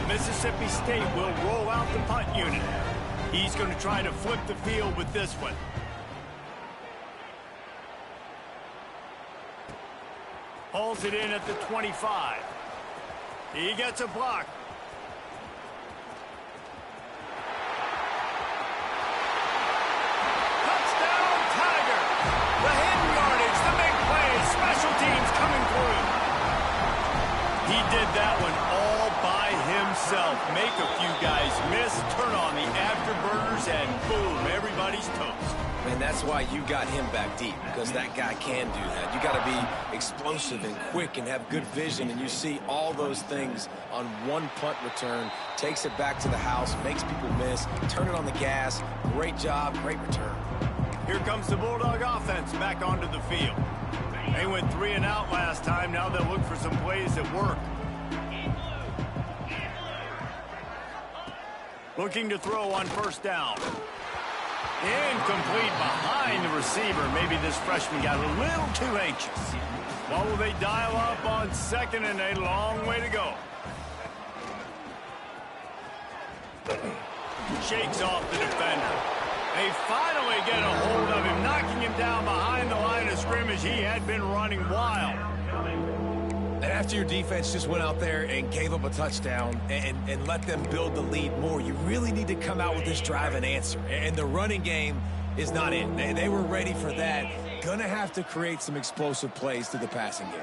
Mississippi State will roll out the punt unit. He's going to try to flip the field with this one. Pulls it in at the 25. He gets a block. Touchdown, Tiger! The hidden yardage, the big play, special teams coming through. He did that one all by himself. Make a few guys miss, turn on the afterburners, and boom, everybody's toast. And that's why you got him back deep, because that guy can do that. You got to be explosive and quick and have good vision, and you see all those things on one punt return. Takes it back to the house, makes people miss, turn it on the gas. Great job, great return. Here comes the Bulldog offense back onto the field. They went 3 and out last time. Now they'll look for some plays that work. Looking to throw on first down. Incomplete behind the receiver. Maybe this freshman got a little too anxious. What will they dial up on 2nd and a long way to go? Shakes off the defender. They finally get a hold of him, knocking him down behind the line of scrimmage. He had been running wild. And after your defense just went out there and gave up a touchdown and let them build the lead more, you really need to come out with this drive and answer. And the running game is not in. They were ready for that. Gonna have to create some explosive plays through the passing game.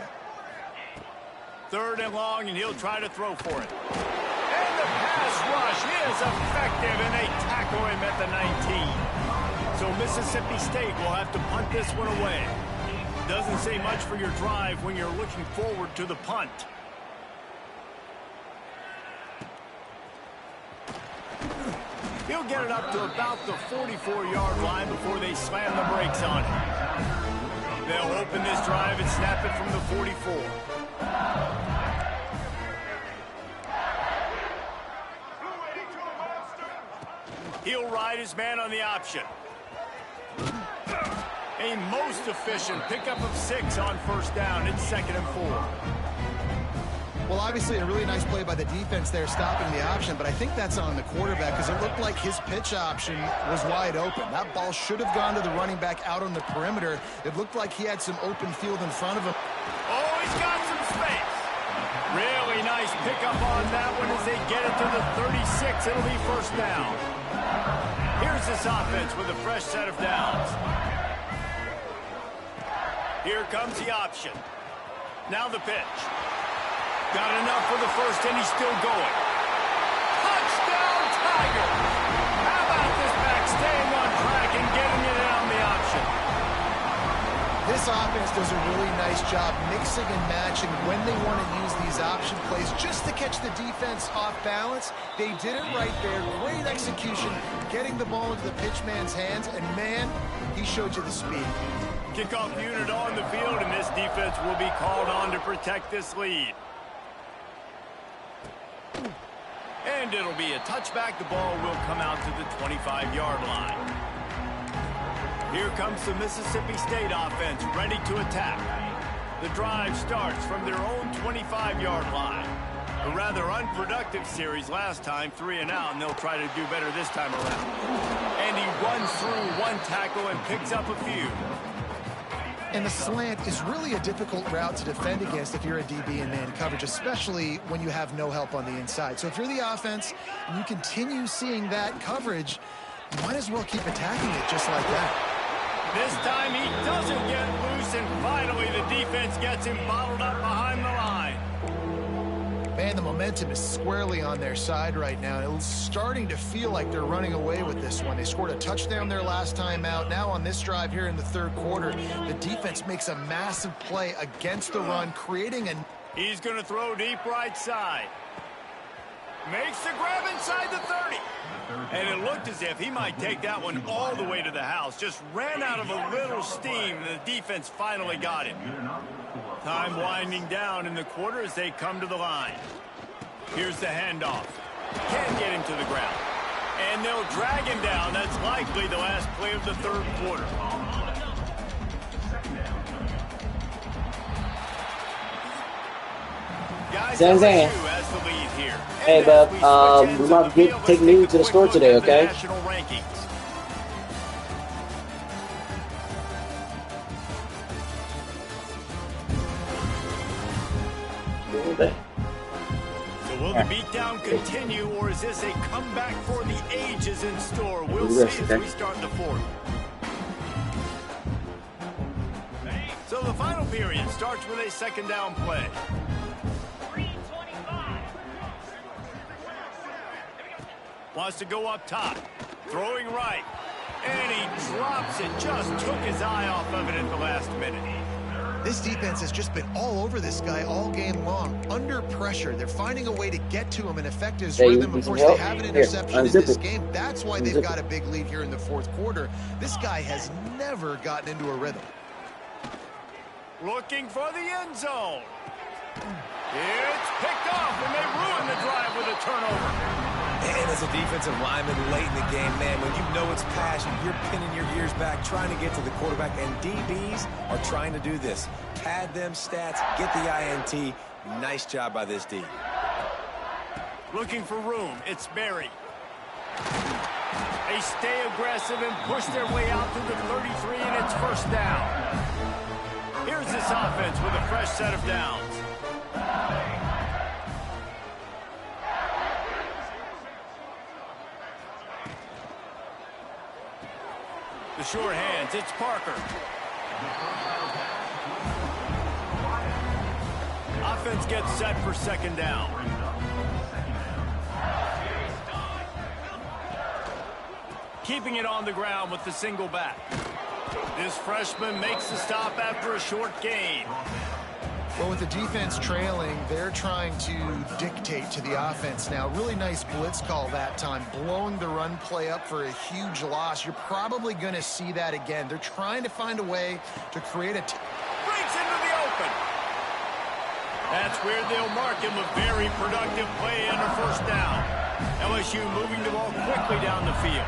3rd and long, and he'll try to throw for it. And the pass rush is effective, and they tackle him at the 19. So Mississippi State will have to punt this one away. Doesn't say much for your drive when you're looking forward to the punt. He'll get it up to about the 44-yard line before they slam the brakes on him. They'll open this drive and snap it from the 44. He'll ride his man on the option. A most efficient pickup of 6 on first down. It's 2nd and 4. Well, obviously a really nice play by the defense there, stopping the option, but I think that's on the quarterback because it looked like his pitch option was wide open. That ball should have gone to the running back out on the perimeter. It looked like he had some open field in front of him. Oh, he's got some space. Really nice pickup on that one as they get it to the 36. It'll be first down. Here's this offense with a fresh set of downs. Here comes the option. Now the pitch. Got enough for the first, and he's still going. Touchdown, Tigers! How about this back staying on track and getting it on the option? This offense does a really nice job mixing and matching when they want to use these option plays just to catch the defense off balance. They did it right there. Great execution, getting the ball into the pitchman's hands, and man, he showed you the speed. Kickoff unit on the field, and this defense will be called on to protect this lead. And it'll be a touchback. The ball will come out to the 25-yard line. Here comes the Mississippi State offense, ready to attack. The drive starts from their own 25-yard line. A rather unproductive series last time, 3 and out, and they'll try to do better this time around. And he runs through one tackle and picks up a few. And the slant is really a difficult route to defend against if you're a DB in man coverage, especially when you have no help on the inside. So if you're the offense and you continue seeing that coverage, you might as well keep attacking it just like that. This time he doesn't get loose, and finally the defense gets him bottled up behind the line. Man, the momentum is squarely on their side right now. It's starting to feel like they're running away with this one. They scored a touchdown their last time out. Now on this drive here in the third quarter, the defense makes a massive play against the run, creating a... He's going to throw deep right side. Makes the grab inside the 30. And it looked as if he might take that one all the way to the house. Just ran out of a little steam, and the defense finally got him. Time winding down in the quarter as they come to the line. Here's the handoff. Can't get him to the ground. And they'll drag him down. That's likely the last play of the third quarter. Guys, Zan. as the lead here. Hey, bub, we might take me to the store today, okay? So will the beatdown continue, or is this a comeback for the ages in store? We'll see as we start the fourth. So the final period starts with a second down play. Wants to go up top. Throwing right. And he drops it. Just took his eye off of it at the last minute. This defense has just been all over this guy all game long. Under pressure. They're finding a way to get to him and affect his rhythm. Of course, they have an interception in this game. That's why they've got a big lead here in the fourth quarter. This guy has never gotten into a rhythm. Looking for the end zone. It's picked off, and they ruin the drive with a turnover. And as a defensive lineman late in the game, man, when you know it's passion, you're pinning your ears back, trying to get to the quarterback, and DBs are trying to do this. Pad them stats, get the INT. Nice job by this D. Looking for room. It's Berry. They stay aggressive and push their way out to the 33, and it's first down. Here's this offense with a fresh set of downs. The short hands, it's Parker. Offense gets set for second down. Keeping it on the ground with the single back. This freshman makes the stop after a short gain. Well, with the defense trailing, they're trying to dictate to the offense now. Really nice blitz call that time, blowing the run play up for a huge loss. You're probably going to see that again. They're trying to find a way to create a... Breaks into the open. That's where they'll mark him a very productive play and a first down. LSU moving the ball quickly down the field.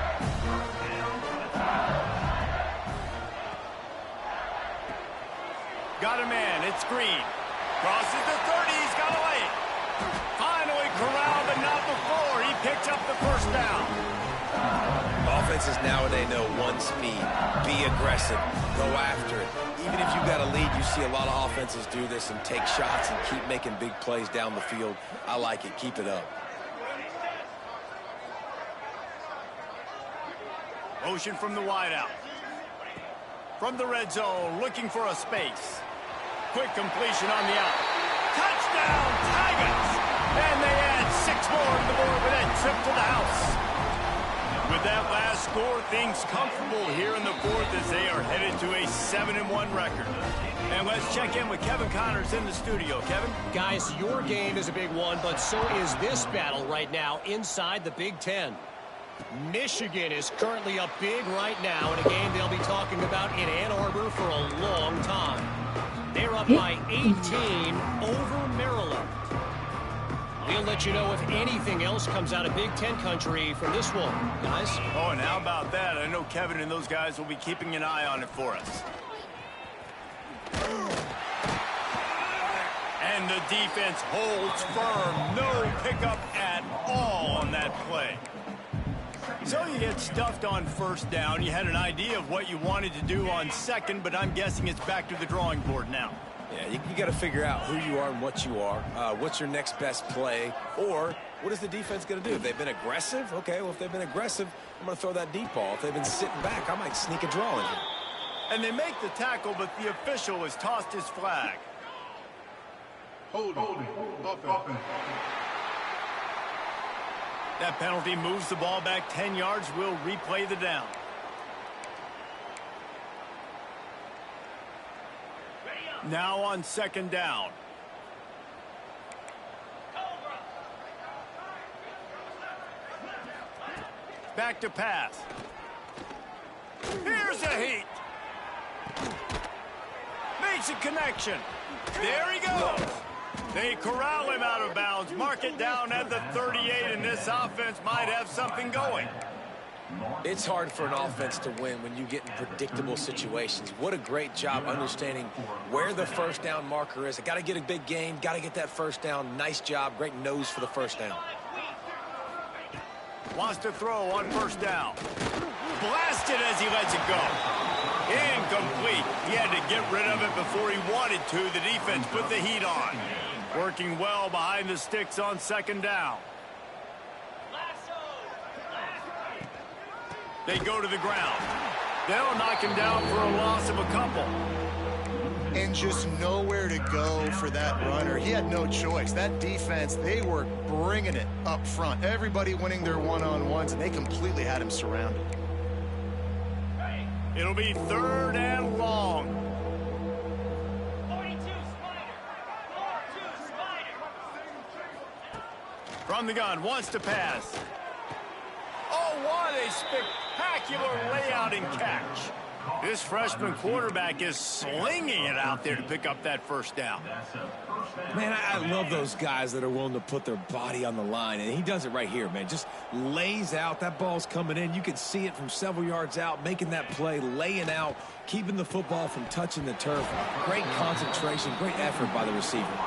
Got a man, it's Green. Crosses the 30, he's got a lane. Finally corralled, but not before. He picks up the first down. Offenses nowadays know one speed. Be aggressive. Go after it. Even if you've got a lead, you see a lot of offenses do this and take shots and keep making big plays down the field. I like it. Keep it up. Motion from the wideout. From the red zone, looking for a space. Quick completion on the out. Touchdown, Tigers! And they add 6 more to the board with that trip to the house. With that last score, things comfortable here in the fourth as they are headed to a 7-1 record. And let's check in with Kevin Connors in the studio. Kevin? Guys, your game is a big one, but so is this battle right now inside the Big Ten. Michigan is currently up big right now in a game they'll be talking about in Ann Arbor for a long time. They're up by 18 over Maryland. We'll let you know if anything else comes out of Big Ten country from this one, guys. Oh, and how about that? I know Kevin and those guys will be keeping an eye on it for us. And the defense holds firm. No pickup at all on that play. So you get stuffed on first down. You had an idea of what you wanted to do on second, but I'm guessing it's back to the drawing board now. Yeah, you got to figure out who you are and what you are. What's your next best play? Or what is the defense going to do? If they've been aggressive, okay, well, if they've been aggressive, I'm going to throw that deep ball. If they've been sitting back, I might sneak a draw in here. And they make the tackle, but the official has tossed his flag. Hold it. Offense. That penalty moves the ball back 10 yards. We'll replay the down. Now on second down. Back to pass. Here's a heat. Makes a connection. There he goes. They corral him out of bounds. Mark it down at the 38, and this offense might have something going. It's hard for an offense to win when you get in predictable situations. What a great job understanding where the first down marker is. I got to get a big gain, got to get that first down. Nice job, great nose for the first down. Wants to throw on first down. Blasted as he lets it go. Incomplete. He had to get rid of it before he wanted to. The defense put the heat on. Working well behind the sticks on second down. They go to the ground. They'll knock him down for a loss of a couple. And just nowhere to go for that runner. He had no choice. That defense, they were bringing it up front. Everybody winning their one-on-ones, and they completely had him surrounded. It'll be third and long. 42 Spider. From the gun, wants to pass. Oh, what a spectacular layout and catch. This freshman quarterback is slinging it out there to pick up that first down. Man, I love those guys that are willing to put their body on the line, and he does it right here, man. Just lays out. That ball's coming in. You can see it from several yards out, making that play, laying out, keeping the football from touching the turf. Great concentration, great effort by the receiver.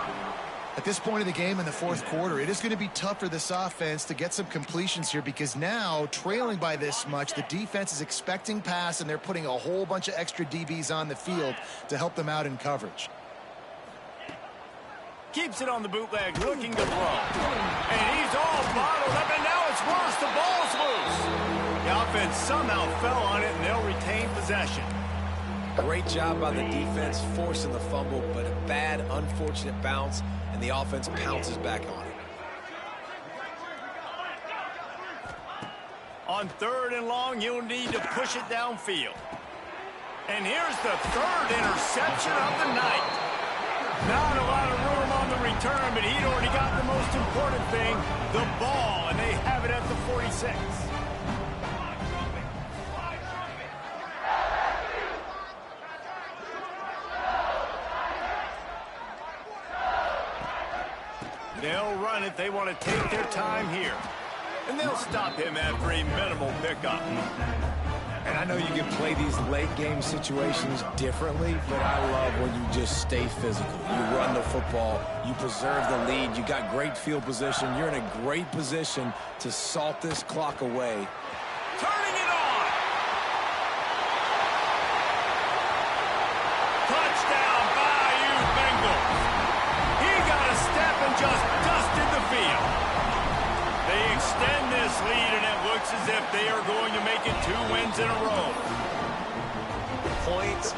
At this point of the game in the fourth quarter, it is going to be tough for this offense to get some completions here because now, trailing by this much, the defense is expecting pass, and they're putting a whole bunch of extra DBs on the field to help them out in coverage. Keeps it on the bootleg, looking to throw. And he's all bottled up, and now it's worse. The ball's loose. The offense somehow fell on it, and they'll retain possession. Great job by the defense, forcing the fumble, but a bad, unfortunate bounce, and the offense pounces back on it. On third and long, you'll need to push it downfield. And here's the third interception of the night. Not a lot of room on the return, but he'd already got the most important thing, the ball, and they have it at the 46. They'll run it. They want to take their time here. And they'll stop him after a minimal pickup. And I know you can play these late game situations differently, but I love when you just stay physical. You run the football, you preserve the lead, you got great field position, you're in a great position to salt this clock away. Turning it on! Touchdown, Bayou Bengals! He got a step and just dusted the field. They extend this lead, and it looks as if they are going to make it 2 wins in a row. Points,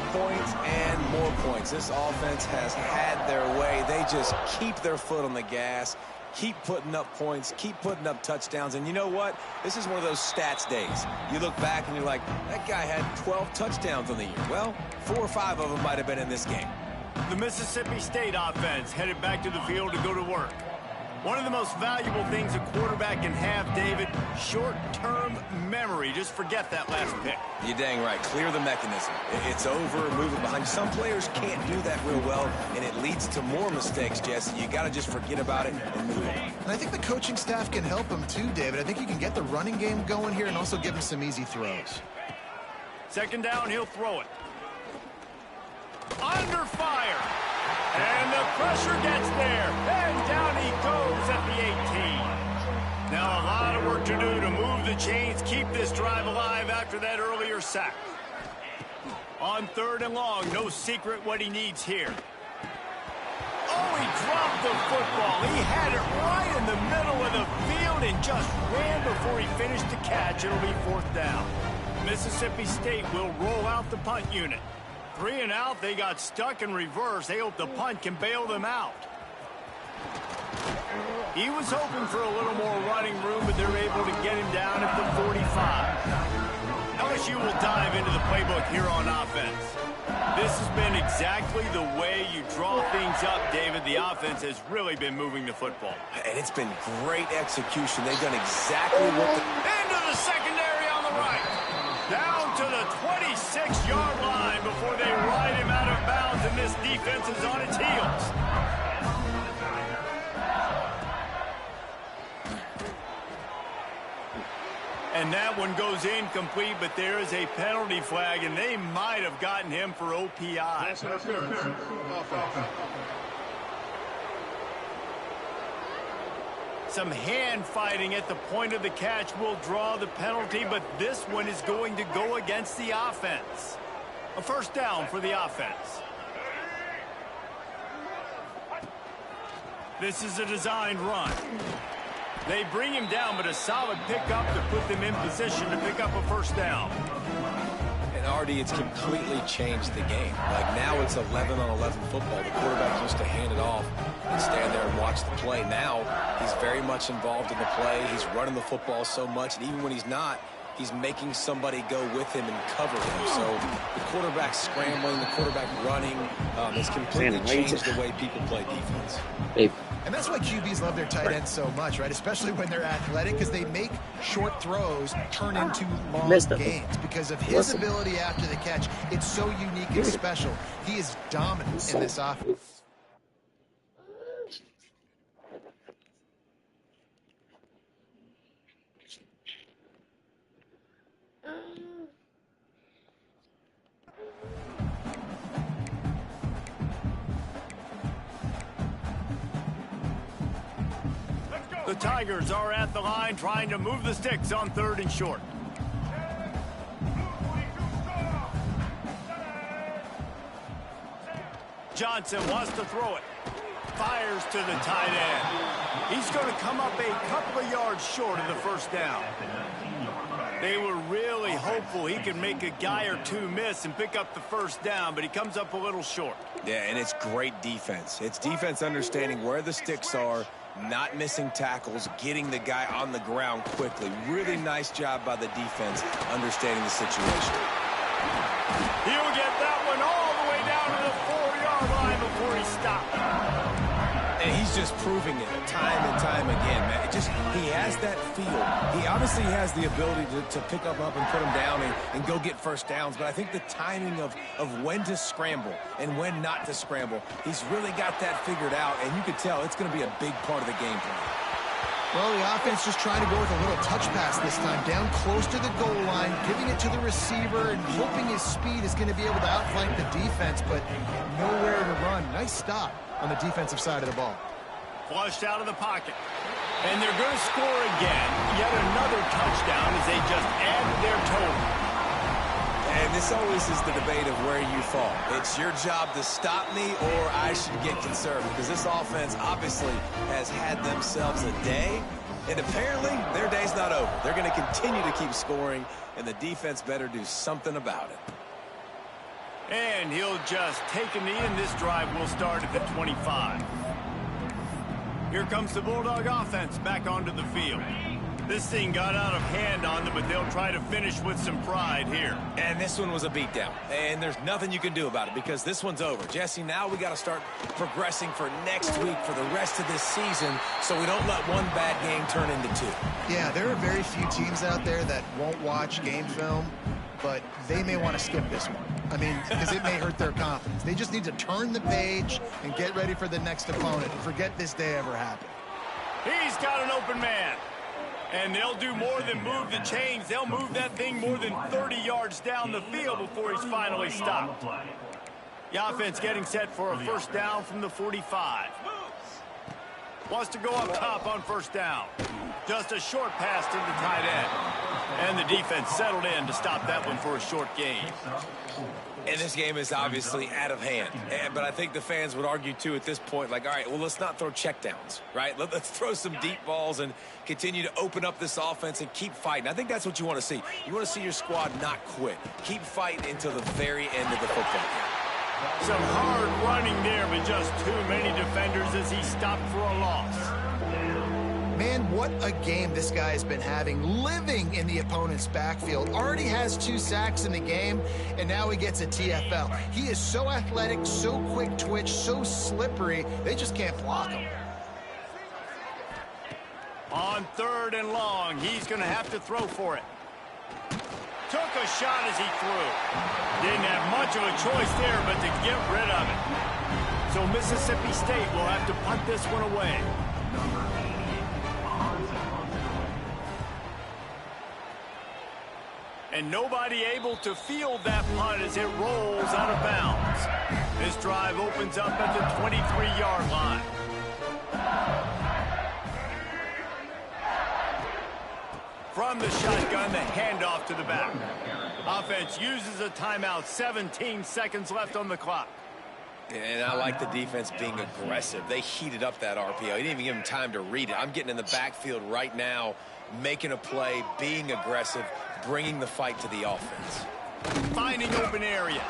and more points. This offense has had their way. They just keep their foot on the gas, keep putting up points, keep putting up touchdowns. And you know what? This is one of those stats days. You look back and you're like, that guy had 12 touchdowns on the year. Well, 4 or 5 of them might have been in this game. The Mississippi State offense headed back to the field to go to work. One of the most valuable things a quarterback can have, David, short-term memory. Just forget that last pick. You're dang right. Clear the mechanism. It's over, move it behind. Some players can't do that real well, and it leads to more mistakes, Jesse. You got to just forget about it and move on. And I think the coaching staff can help him too, David. I think you can get the running game going here and also give him some easy throws. Second down, he'll throw it. Under fire. And the pressure gets there. And down he goes at the 18. Now a lot of work to do to move the chains, keep this drive alive after that earlier sack. On 3rd and long, no secret what he needs here. Oh, he dropped the football. He had it right in the middle of the field and just ran before he finished the catch. It'll be 4th down. Mississippi State will roll out the punt unit. 3 and out, they got stuck in reverse. They hope the punt can bail them out. He was hoping for a little more running room, but they're able to get him down at the 45. LSU will dive into the playbook here on offense. This has been exactly the way you draw things up, David. The offense has really been moving the football. And it's been great execution. They've done exactly what Into the secondary on the right. Down to the 26-yard line before they ride him out of bounds, and this defense is on its heels. And that one goes incomplete, but there is a penalty flag, and they might have gotten him for OPI. Some hand fighting at the point of the catch will draw the penalty, but this one is going to go against the offense. A 1st down for the offense. This is a designed run. They bring him down, but a solid pickup to put them in position to pick up a 1st down. And Artie, it's completely changed the game. Like now it's 11-on-11 football. The quarterback used to hand it off and stand there and watch the play. Now he's very much involved in the play. He's running the football so much, and even when he's not, he's making somebody go with him and cover him. So the quarterback scrambling, the quarterback running, has completely changed the way people play defense. And that's why QBs love their tight ends so much, right? Especially when they're athletic, because they make short throws turn into long gains. Because of his ability after the catch, it's so unique and special. He is dominant in this offense. The Tigers are at the line trying to move the sticks on 3rd and short. Johnson wants to throw it. Fires to the tight end. He's going to come up a couple of yards short of the 1st down. They were really hopeful he could make a guy or two miss and pick up the 1st down, but he comes up a little short. Yeah, and it's great defense. It's defense understanding where the sticks are, not missing tackles, getting the guy on the ground quickly. Really nice job by the defense understanding the situation. He'll get that one all the way down to the 4-yard line before he stopped. And he's just proving it time and time again, man. He has that feel. He obviously has the ability to pick up and put him down and go get 1st downs, but I think the timing of when to scramble and when not to scramble, he's really got that figured out, and you can tell it's going to be a big part of the game plan. Well, the offense just trying to go with a little touch pass this time, down close to the goal line, giving it to the receiver and hoping his speed is going to be able to outflank the defense, but nowhere to run. Nice stop on the defensive side of the ball. Flushed out of the pocket. And they're going to score again. Yet another touchdown as they just added their total. And this always is the debate of where you fall. It's your job to stop me or I should get conservative, because this offense obviously has had themselves a day, and apparently their day's not over. They're going to continue to keep scoring, and the defense better do something about it. And he'll just take a knee, and this drive will start at the 25. Here comes the Bulldog offense back onto the field. This thing got out of hand on them, but they'll try to finish with some pride here. And this one was a beatdown. And there's nothing you can do about it because this one's over. Jesse, now we got to start progressing for next week for the rest of this season so we don't let one bad game turn into two. Yeah, there are very few teams out there that won't watch game film, but they may want to skip this one. I mean, because it may hurt their confidence. They just need to turn the page and get ready for the next opponent and forget this day ever happened. He's got an open man. And they'll do more than move the chains. They'll move that thing more than 30 yards down the field before he's finally stopped. The offense getting set for a first down from the 45. Wants to go up top on first down. Just a short pass to the tight end. And the defense settled in to stop that one for a short gain. And this game is obviously out of hand. But I think the fans would argue, too, at this point, like, all right, well, let's not throw checkdowns, right? Let's throw some deep balls and continue to open up this offense and keep fighting. I think that's what you want to see. You want to see your squad not quit. Keep fighting until the very end of the football game. Some hard running there, but just too many defenders as he stopped for a loss. Man, what a game this guy has been having, living in the opponent's backfield. Already has 2 sacks in the game, and now he gets a TFL. He is so athletic, so quick twitch, so slippery, they just can't block him. On 3rd and long, he's going to have to throw for it. Took a shot as he threw. Didn't have much of a choice there, but to get rid of it. So Mississippi State will have to punt this one away. And nobody able to field that punt as it rolls out of bounds. This drive opens up at the 23-yard line. From the shotgun, the handoff to the back. Offense uses a timeout, 17 seconds left on the clock. And I like the defense being aggressive. They heated up that RPO. He didn't even give him time to read it. I'm getting in the backfield right now, making a play, being aggressive, bringing the fight to the offense. Finding open areas.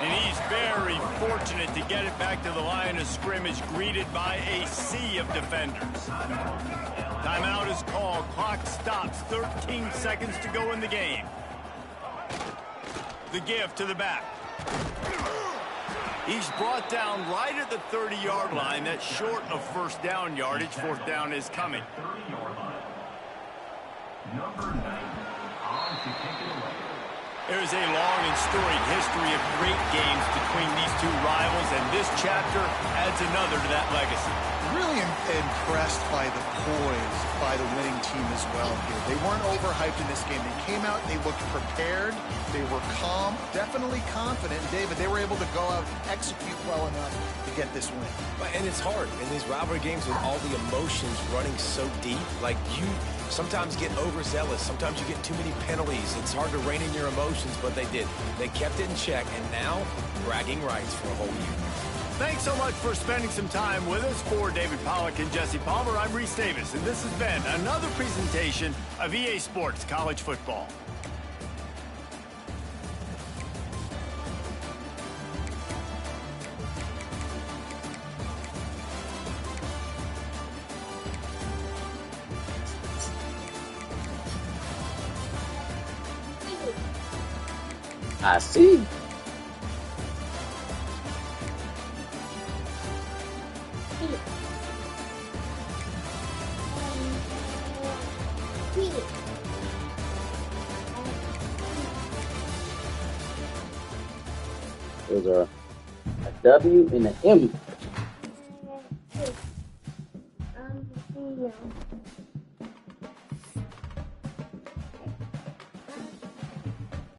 And he's very fortunate to get it back to the line of scrimmage, greeted by a sea of defenders. Timeout is called. Clock stops. 13 seconds to go in the game. The give to the back. He's brought down right at the 30-yard line. That's short of first down yardage. Fourth down is coming. There's a long and storied history of great games between these two rivals, and this chapter adds another to that legacy. Really impressed by the poise by the winning team as well here. They weren't overhyped in this game. They came out, they looked prepared, they were calm, definitely confident. David, they were able to go out and execute well enough to get this win. And it's hard in these rivalry games with all the emotions running so deep. Like, you sometimes get overzealous. Sometimes you get too many penalties. It's hard to rein in your emotions, but they did. They kept it in check, and now bragging rights for a whole year. Thanks so much for spending some time with us. For David Pollack and Jesse Palmer, I'm Reese Davis, and this has been another presentation of EA Sports College Football. I see. There's a W and an M.